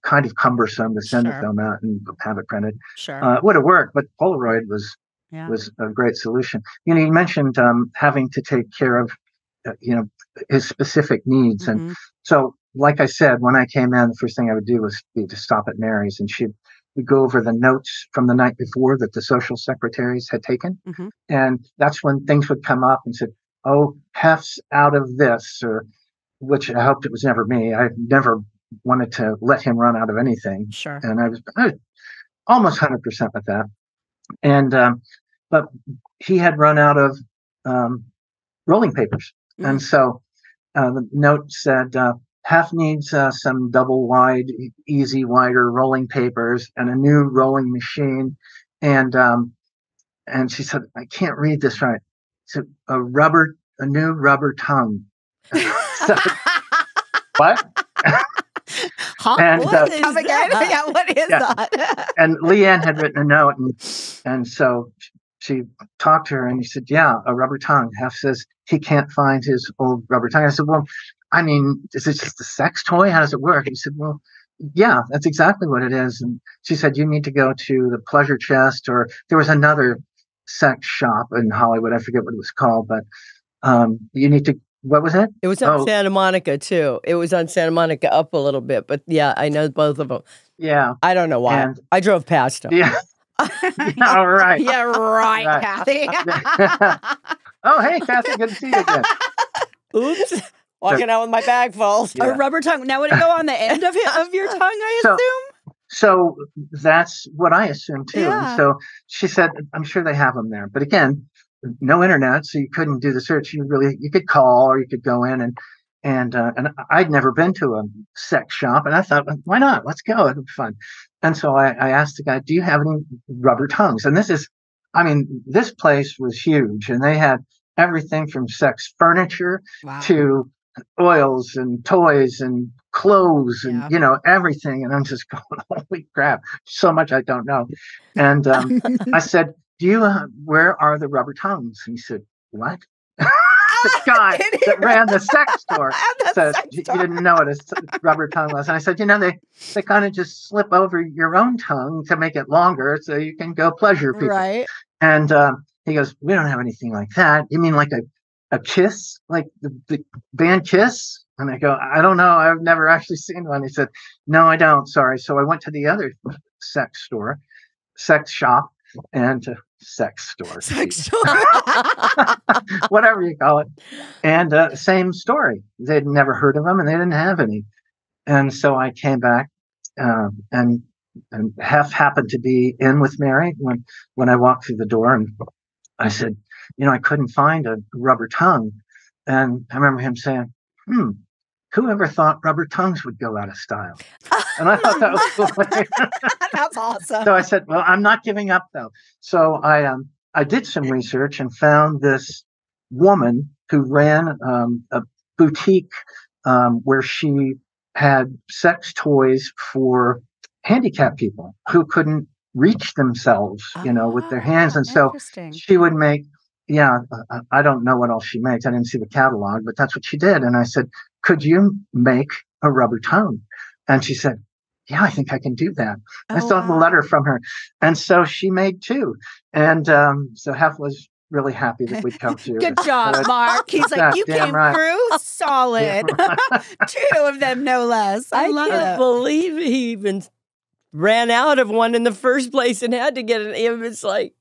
kind of cumbersome to send the film out and have it printed. Sure. It would have worked, but Polaroid was a great solution. You mentioned having to take care of, his specific needs. And so, like I said, when I came in, the first thing I would do was to stop at Mary's, and we'd go over the notes from the night before that the social secretaries had taken. And that's when things would come up and said, oh, Hef's out of this, or which I hoped it was never me. I never wanted to let him run out of anything. Sure. And I was almost 100% with that. And, but he had run out of rolling papers. And so the note said, Hef needs some double wide, easy wider rolling papers and a new rolling machine. And she said, I can't read this right. She said, a new rubber tongue. So, what? And, what is that? Yeah, what is that? And Leanne had written a note, and so she talked to her, and he said, yeah, a rubber tongue. Hef says he can't find his old rubber tongue. I said, well, I mean, is it just a sex toy? How does it work? He said, well, yeah, that's exactly what it is. And she said, you need to go to the Pleasure Chest, or there was another sex shop in Hollywood. I forget what it was called, but you need to, what was it? It was on Santa Monica, too. It was on Santa Monica up a little bit, but yeah, I know both of them. Yeah. I don't know why. I drove past them. Yeah. All right. Yeah, right, Kathy. Oh, hey, Kathy, good to see you again. Oops. Walking out with my bag full. Yeah. A rubber tongue. Now, would it go on the end of your tongue, I assume? So that's what I assumed, too. Yeah. And so she said, I'm sure they have them there. But again, no internet, so you couldn't do the search. You could call, or you could go in, and I'd never been to a sex shop, and I thought, why not? Let's go. It'll be fun. And so I asked the guy, do you have any rubber tongues? And this place was huge, and they had everything from sex furniture to oils and toys and clothes and, everything. And I'm just going, holy crap, so much I don't know. And I said, where are the rubber tongues? And he said, what? The guy that ran the sex store said, you didn't know what a rubber tongue was. And I said, they kind of just slip over your own tongue to make it longer so you can go pleasure people. Right. And he goes, we don't have anything like that. You mean like a Kiss, like the band Kiss? And I go, I don't know. I've never actually seen one. He said, no, I don't. Sorry. So I went to the other sex shop, and sex store, Sex store. whatever you call it. And same story. They'd never heard of them, and they didn't have any. And so I came back, and Hef happened to be in with Mary when I walked through the door, and I said, I couldn't find a rubber tongue. And I remember him saying, whoever thought rubber tongues would go out of style? And I thought that was cool. That's awesome. So I said, well, I'm not giving up, though. So I did some research and found this woman who ran a boutique where she had sex toys for handicapped people who couldn't reach themselves, with their hands. And so she would make, I don't know what else she makes. I didn't see the catalog, but that's what she did. And I said, could you make a rubber tongue? And she said, yeah, I think I can do that. I still have a letter from her. And so she made two. And so Hef was really happy that we'd come through. Good job, Mark. He's like, you came through solid. Two of them, no less. I can't believe he even ran out of one in the first place and had to get an. It was like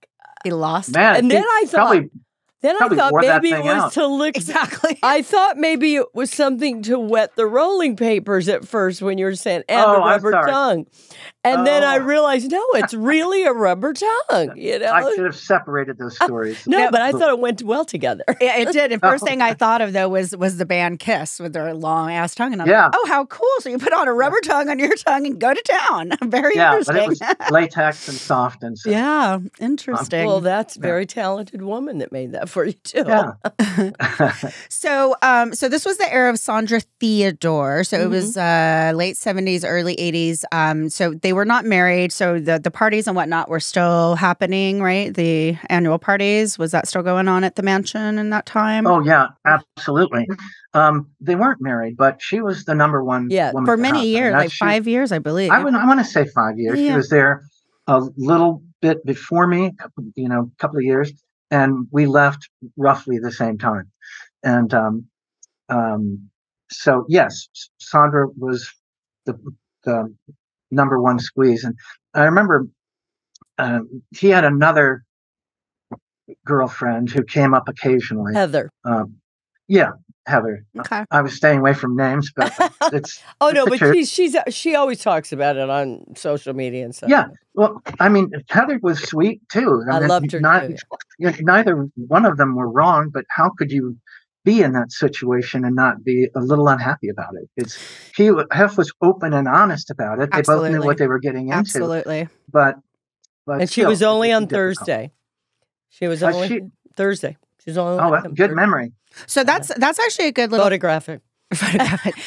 he lost. Man, and then I thought. Then I thought maybe it was out. To look. Exactly. I thought maybe it was something to wet the rolling papers at first when you were saying, and a rubber tongue. And then I realized, no, it's really a rubber tongue. I should have separated those stories. No, but I thought it went well together. Yeah, it did. And first thing I thought of, though, was the band Kiss with their long-ass tongue. And I'm like, oh, how cool. So you put on a rubber tongue on your tongue and go to town. Very interesting. But it was latex and soft and stuff. Yeah, interesting. Well, that's a very talented woman that made that for you, too. Yeah. So this was the era of Sondra Theodore. So it was late 70s, early 80s. So they were not married. So the parties and whatnot were still happening, right? The annual parties. Was that still going on at the mansion in that time? Oh, yeah, absolutely. They weren't married, but she was the number one woman for many years, like 5 years, I believe. I want to say 5 years. Yeah. She was there a little bit before me, a couple of years. And we left roughly the same time. And so, yes, Sondra was the number one squeeze. And I remember he had another girlfriend who came up occasionally. Heather. Yeah, Heather. Okay. I was staying away from names, but it's oh no, but she always talks about it on social media and stuff. Yeah, well, I mean, Heather was sweet too. I loved her too. Neither one of them were wrong, but how could you be in that situation and not be a little unhappy about it? Hef was open and honest about it. Absolutely. They both knew what they were getting into. Absolutely. But and she was only on Thursday. She was only Thursday. She's only good memory. So that's actually a good little photographic.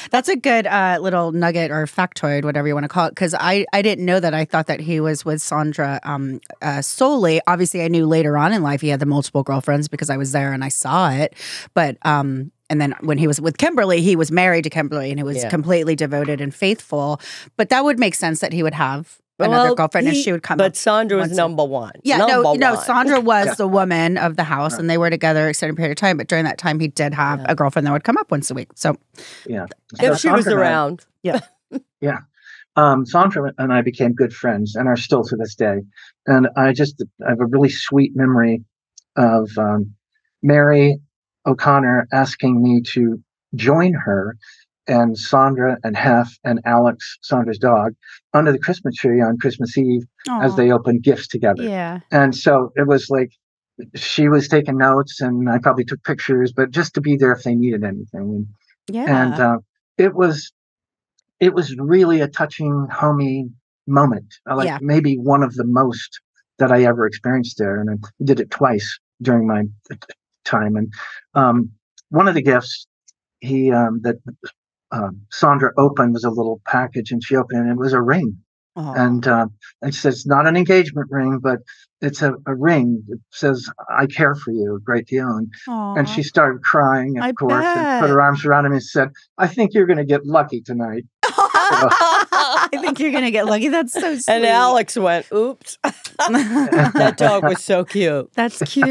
That's a good little nugget or factoid, whatever you want to call it, because I didn't know that. I thought that he was with Sondra solely. Obviously, I knew later on in life he had the multiple girlfriends because I was there and I saw it. But and then when he was with Kimberly, he was married to Kimberly and he was completely devoted and faithful. But that would make sense that he would have another girlfriend and she would come. But Sondra was number one. Yeah, no, Sondra was the woman of the house and they were together an extended period of time. But during that time, he did have a girlfriend that would come up once a week. So if she was around. Yeah. Sondra and I became good friends and are still to this day. And I have a really sweet memory of Mary O'Connor asking me to join her and Sondra and Hef and Alex, Sondra's dog, under the Christmas tree on Christmas Eve as they opened gifts together. Yeah. And so it was like she was taking notes and I probably took pictures, but just to be there if they needed anything. And it was really a touching, homey moment. Maybe one of the most that I ever experienced there. And I did it twice during my time. And one of the gifts Sondra opened was a little package, and she opened it, and it was a ring. And she says, it's not an engagement ring, but it's a ring. It says, I care for you a great deal. And she started crying, of course, and put her arms around him and said, I think you're going to get lucky tonight. I think you're going to get lucky. That's so sweet. And Alex went, oops. That dog was so cute. That's cute.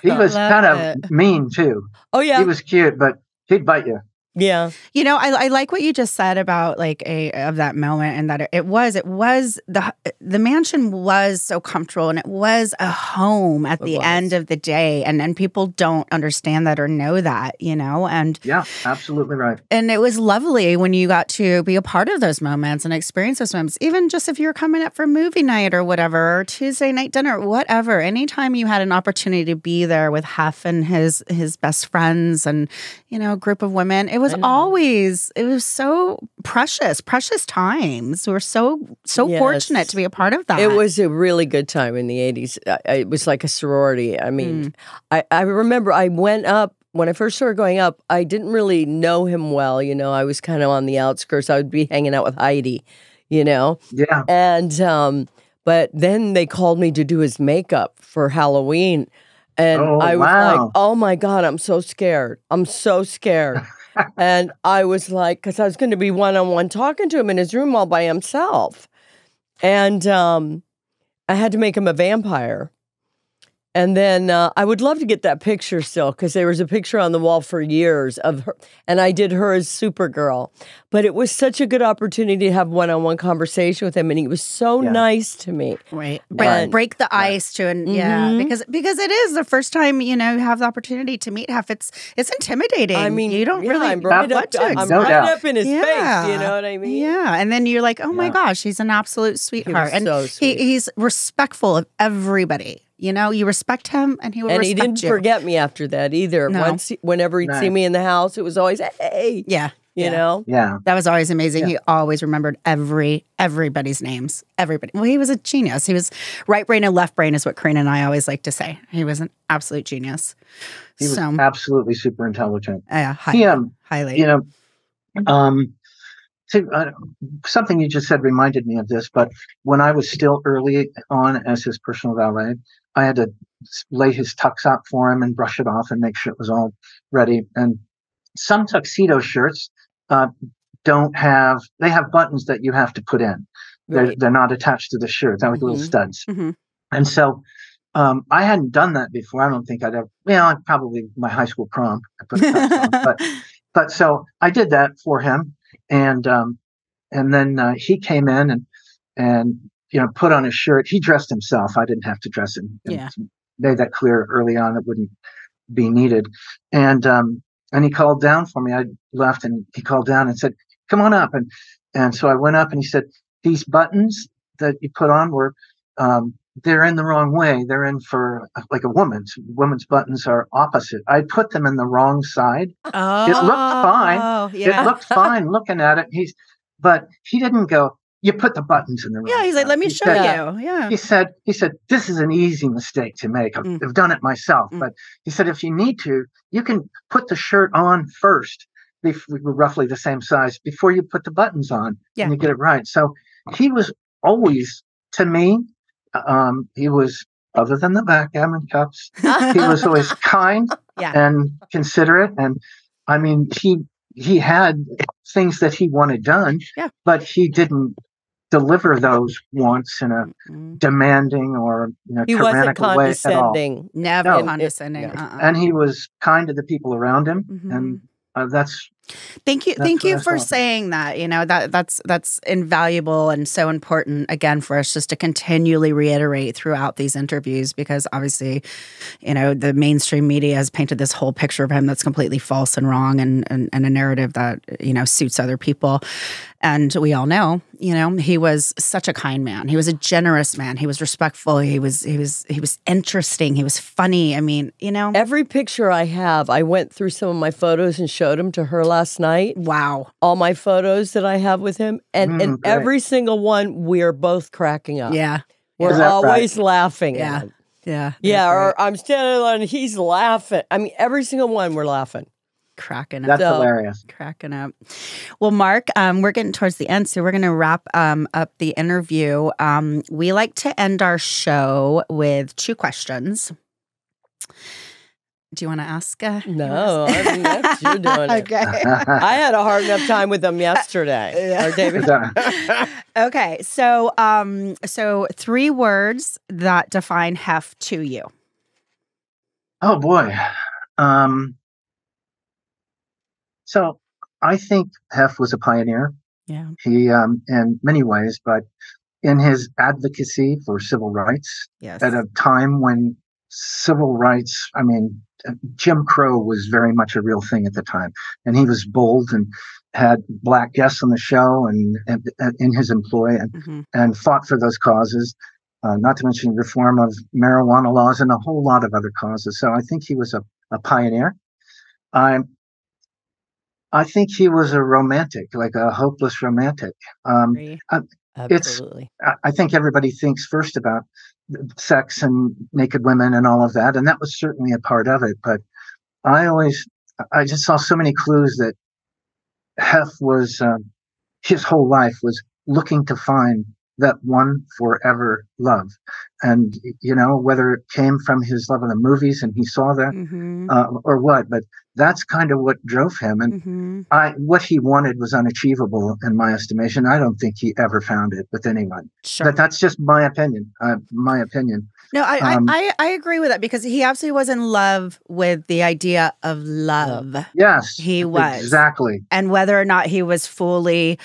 He was Love kind it. of mean too. Oh yeah, He was cute, but he'd bite you. yeah. You know, I like what you just said about like of that moment, and that it was the mansion was so comfortable, and it was a home at the end of the day, and people don't understand that or know that, you know, and Yeah, absolutely right. and it was lovely when you got to be a part of those moments and experience those moments, even just if you were coming up for movie night or whatever, or Tuesday night dinner, whatever. Anytime you had an opportunity to be there with Hef and his best friends and, you know, a group of women, it was so precious times. We were so fortunate to be a part of that. It was a really good time in the 80s. It was like a sorority. I mean, I remember I went up, when I first started going up, I didn't really know him well. You know, I was kind of on the outskirts. I would be hanging out with Heidi, you know? Yeah. And, but then they called me to do his makeup for Halloween. And I was like, oh my God, I'm so scared. I'm so scared. And I was like, because I was going to be one-on-one talking to him in his room all by himself. And I had to make him a vampire. And then I would love to get that picture still, because there was a picture on the wall for years of her, and I did her as Supergirl. But it was such a good opportunity to have one-on-one conversation with him, and he was so nice to me. Right, break the ice to, and because it is the first time, you know, you have the opportunity to meet Hef. It's intimidating. I mean, you don't really I'm right up in his face. You know what I mean? Yeah, and then you're like, oh my gosh, he's an absolute sweetheart, and so he's respectful of everybody. You know, you respect him, and he will respect you. And he didn't forget me after that either. No. Whenever he'd see me in the house, it was always, hey. Yeah. You know? Yeah. That was always amazing. Yeah. He always remembered everybody's names. Everybody. Well, he was a genius. He was right brain and left brain is what Karina and I always like to say. He was an absolute genius. He was absolutely super intelligent. Yeah, highly. You know, something you just said reminded me of this, but when I was still early on as his personal valet, I had to lay his tux out for him and brush it off and make sure it was all ready. And some tuxedo shirts they have buttons that you have to put in. They're not attached to the shirt. They're like little studs. Mm-hmm. And so I hadn't done that before. I don't think I'd ever, probably my high school prom. I put the tux on, but so I did that for him. And then he came in and you know, put on his shirt. He dressed himself. I didn't have to dress him. Yeah. Made that clear early on. It wouldn't be needed. And he called down for me. I left and he called down and said, come on up. And so I went up and he said, these buttons that you put on were, they're in the wrong way. They're in for like a woman's. Women's buttons are opposite. I put them in the wrong side. Oh, it looked fine. Yeah. It looked fine looking at it. But he didn't go, you put the buttons in the wrong. Yeah, he's like, let me show you. Yeah. He said, this is an easy mistake to make. I've done it myself. But he said, if you need to, you can put the shirt on first. We were roughly the same size before you put the buttons on. Yeah. And you get it right. So he was always, to me, he was, other than the backgammon cups, he was always kind and considerate. And I mean, he had things that he wanted done, but he didn't deliver those wants in a demanding or tyrannical way at all. Never condescending. And he was kind to the people around him, and that's. Thank you for saying that. You know, that's invaluable and so important, again, for us just to continually reiterate throughout these interviews, because obviously, you know, the mainstream media has painted this whole picture of him that's completely false and wrong, and a narrative that, you know, suits other people. And we all know, you know, he was such a kind man. He was a generous man. He was respectful. He was interesting. He was funny. I mean, you know, every picture I have, I went through some of my photos and showed them to her last night. Wow. All my photos that I have with him. And every single one, we're both cracking up. Yeah. We're always laughing. Yeah. Yeah. Yeah. Or I'm standing there and he's laughing. I mean, every single one we're laughing. Cracking up. That's hilarious. Cracking up. Well, Mark, we're getting towards the end, so we're going to wrap up the interview. We like to end our show with 2 questions. Do you want to ask? No, I mean, that's you doing it. Okay. I had a hard enough time with them yesterday. Or David. Okay. So, so 3 words that define Hef to you. Oh boy. So I think Hef was a pioneer. Yeah. He, in many ways, but in his advocacy for civil rights Yes. at a time when civil rights, I mean, Jim Crow was very much a real thing at the time. And he was bold and had Black guests on the show and in his employ and fought for those causes, not to mention reform of marijuana laws and a whole lot of other causes. So I think he was a pioneer. I think he was a romantic, like a hopeless romantic. Absolutely. I think everybody thinks first about sex and naked women and all of that, and that was certainly a part of it. But I just saw so many clues that Hef was, his whole life was looking to find that one forever love. And, you know, whether it came from his love of the movies and he saw that or what, but that's kind of what drove him. And what he wanted was unachievable in my estimation. I don't think he ever found it with anyone. Sure. But that's just my opinion. No, I agree with that because he absolutely was in love with the idea of love. Yes. He was. Exactly. And whether or not he was fully,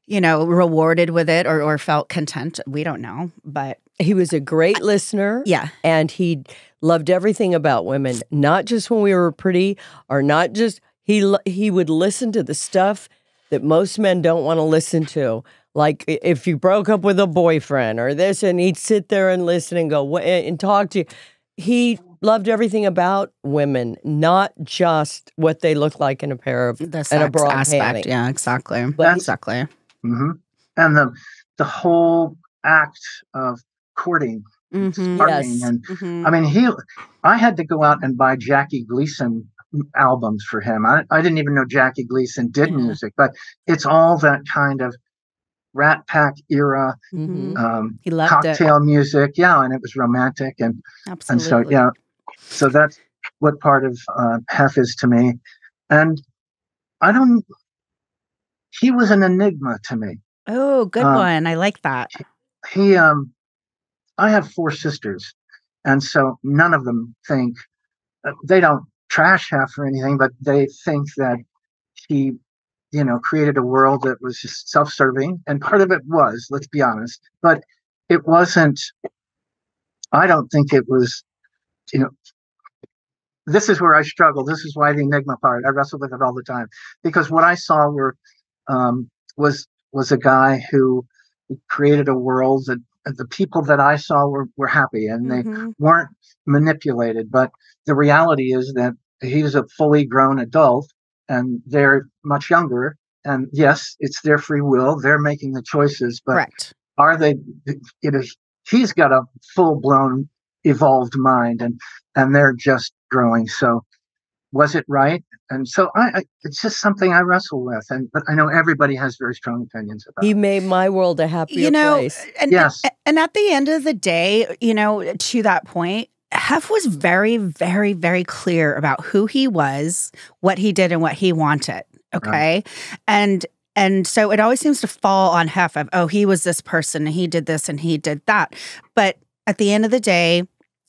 you know, rewarded with it or felt content, we don't know. But he was a great listener. Yeah. And he loved everything about women, not just when we were pretty or not just, he would listen to the stuff that most men don't want to listen to. Like if you broke up with a boyfriend or this, and he'd sit there and listen and go and talk to you. He loved everything about women, not just what they look like in a pair of the and a bra aspect. panty. Yeah, exactly. Exactly. And the whole act of courting, sparking, and I mean, I had to go out and buy Jackie Gleason albums for him. I didn't even know Jackie Gleason did music, but it's all that kind of Rat Pack era, he loved cocktail music, and it was romantic, and absolutely. And so that's what part of Hef is to me, and he was an enigma to me. Oh, good one. I like that. I have 4 sisters, and so none of them think, they don't trash Hef or anything, but they think that he, you know, created a world that was just self-serving, and part of it was, let's be honest, but it wasn't, I don't think it was, you know, this is where I struggle. This is why the enigma part, I wrestle with it all the time, because what I saw was a guy who created a world that the people that I saw were happy and they weren't manipulated. But the reality is that he's a fully grown adult and they're much younger. And yes, it's their free will. They're making the choices, but Correct. Are they, you know, he's got a full blown evolved mind and they're just growing. So was it right? And so it's just something I wrestle with. But I know everybody has very strong opinions about it. He made my world a happier place. Yes. And at the end of the day, you know, to that point, Hef was very, very, very clear about who he was, what he did, and what he wanted. Okay. Right. And so it always seems to fall on Hef of, oh, he was this person and he did this and he did that. But at the end of the day,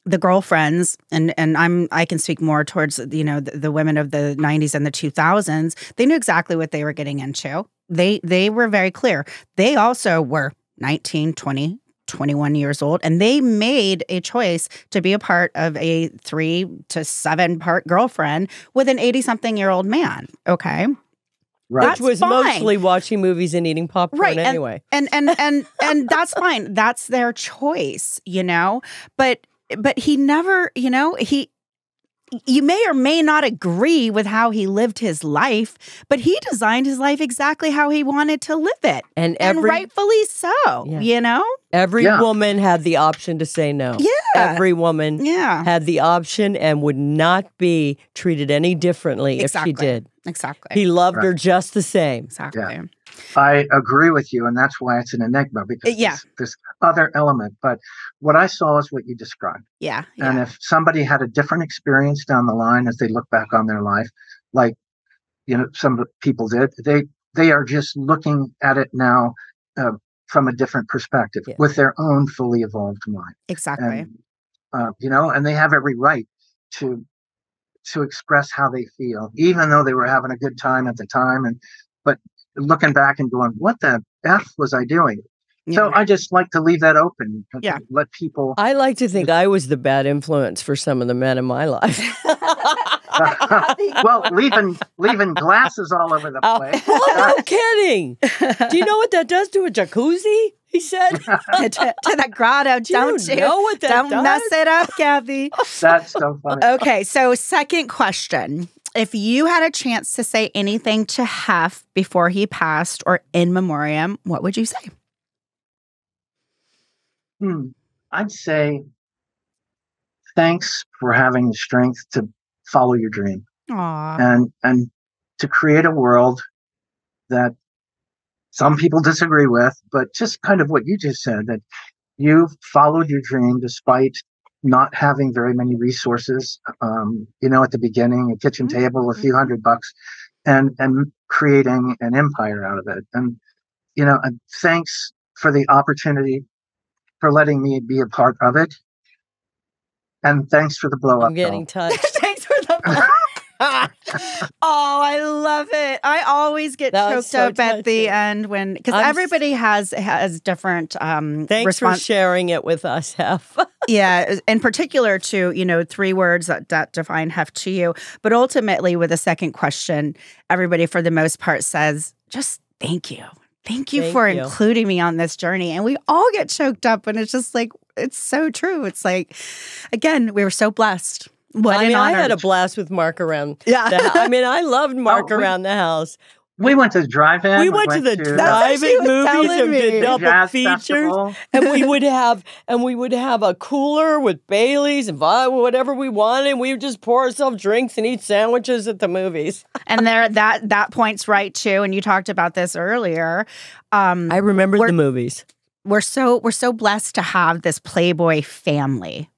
the girlfriends, and I can speak more towards, you know, the women of the 90s and the 2000s, they knew exactly what they were getting into. They were very clear. They also were 19, 20, 21 years old, and they made a choice to be a part of a 3 to 7 part girlfriend with an 80-something-year-old man. Okay. Right. Which was mostly watching movies and eating popcorn anyway. And that's fine. That's their choice, you know? But he never, you know, you may or may not agree with how he lived his life, but he designed his life exactly how he wanted to live it. And rightfully so, you know? Every woman had the option to say no. every woman Yeah. had the option and would not be treated any differently if she did. Exactly. He loved her just the same. Exactly. Yeah. I agree with you, and that's why it's an enigma, because there's this other element. But what I saw is what you described. Yeah. And if somebody had a different experience down the line as they look back on their life, like some people did, they are just looking at it now from a different perspective with their own fully evolved mind. Exactly. And, and they have every right to express how they feel, even though they were having a good time at the time. But looking back and going, what the F was I doing? Yeah. So I just like to leave that open. Let people. I like to think I was the bad influence for some of the men in my life. Well, leaving glasses all over the place. Oh, no kidding. Do you know what that does to a jacuzzi? He said. to the grotto. Don't you know what that Don't does? mess it up, Kathy. That's so funny. Okay, so second question. If you had a chance to say anything to Hef before he passed or in memoriam, what would you say? I'd say thanks for having the strength to follow your dream. Aww. And to create a world that some people disagree with, but just kind of what you just said, that you followed your dream despite not having very many resources, at the beginning, a kitchen table, a few $100, and creating an empire out of it. And, and thanks for the opportunity for letting me be a part of it. And thanks for the blow up. I'm getting touched. Thanks for the blow up. Oh, I love it. I always get choked up at the end because everybody has different thanks for sharing it with us, Hef. Yeah, in particular to, 3 words that define Hef to you. But ultimately with the second question, everybody for the most part says, just thank you. Thank you for including me on this journey. And we all get choked up, and it's just like, it's so true. It's like, again, we were so blessed. What an honor. I had a blast with Mark around the house. I loved Mark around the house. We went to the drive-in. We went to the drive-in movies and did double features. And we would have a cooler with Baileys and whatever we wanted. We would just pour ourselves drinks and eat sandwiches at the movies. And that point's right too. And you talked about this earlier. I remember the movies. We're so blessed to have this Playboy family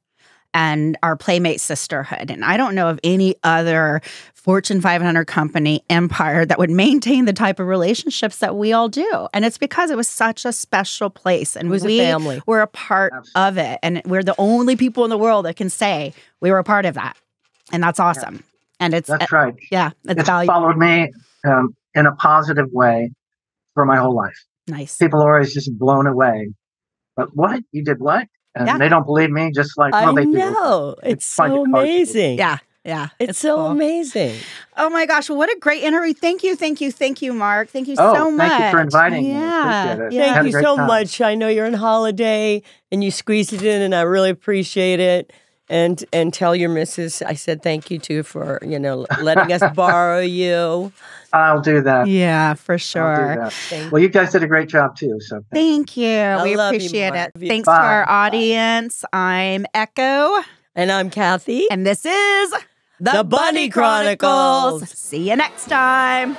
and our Playmate sisterhood. And I don't know of any other Fortune 500 company empire that would maintain the type of relationships that we all do. And it's because it was such a special place. And it was a family. We're a part of it. And we're the only people in the world that can say we were a part of that. And that's awesome. Yeah. And that's right. Yeah. It's followed me in a positive way for my whole life. Nice. People are always just blown away. But what? You did what? And they don't believe me, just like, well, they do. I know. It's so amazing. Yeah. Yeah. It's so cool. Amazing. Oh my gosh. Well, what a great interview. Thank you, Mark. Thank you so much. Thank you for inviting me. Thank you so much. I know you're on holiday and you squeezed it in, and I really appreciate it. And tell your missus I said thank you too for, letting us borrow you. I'll do that. Yeah, for sure. Well, you guys did a great job too. So thank you. We appreciate it. Thanks to our audience. I'm Echo. And I'm Kathy. And this is The Bunny Chronicles. See you next time.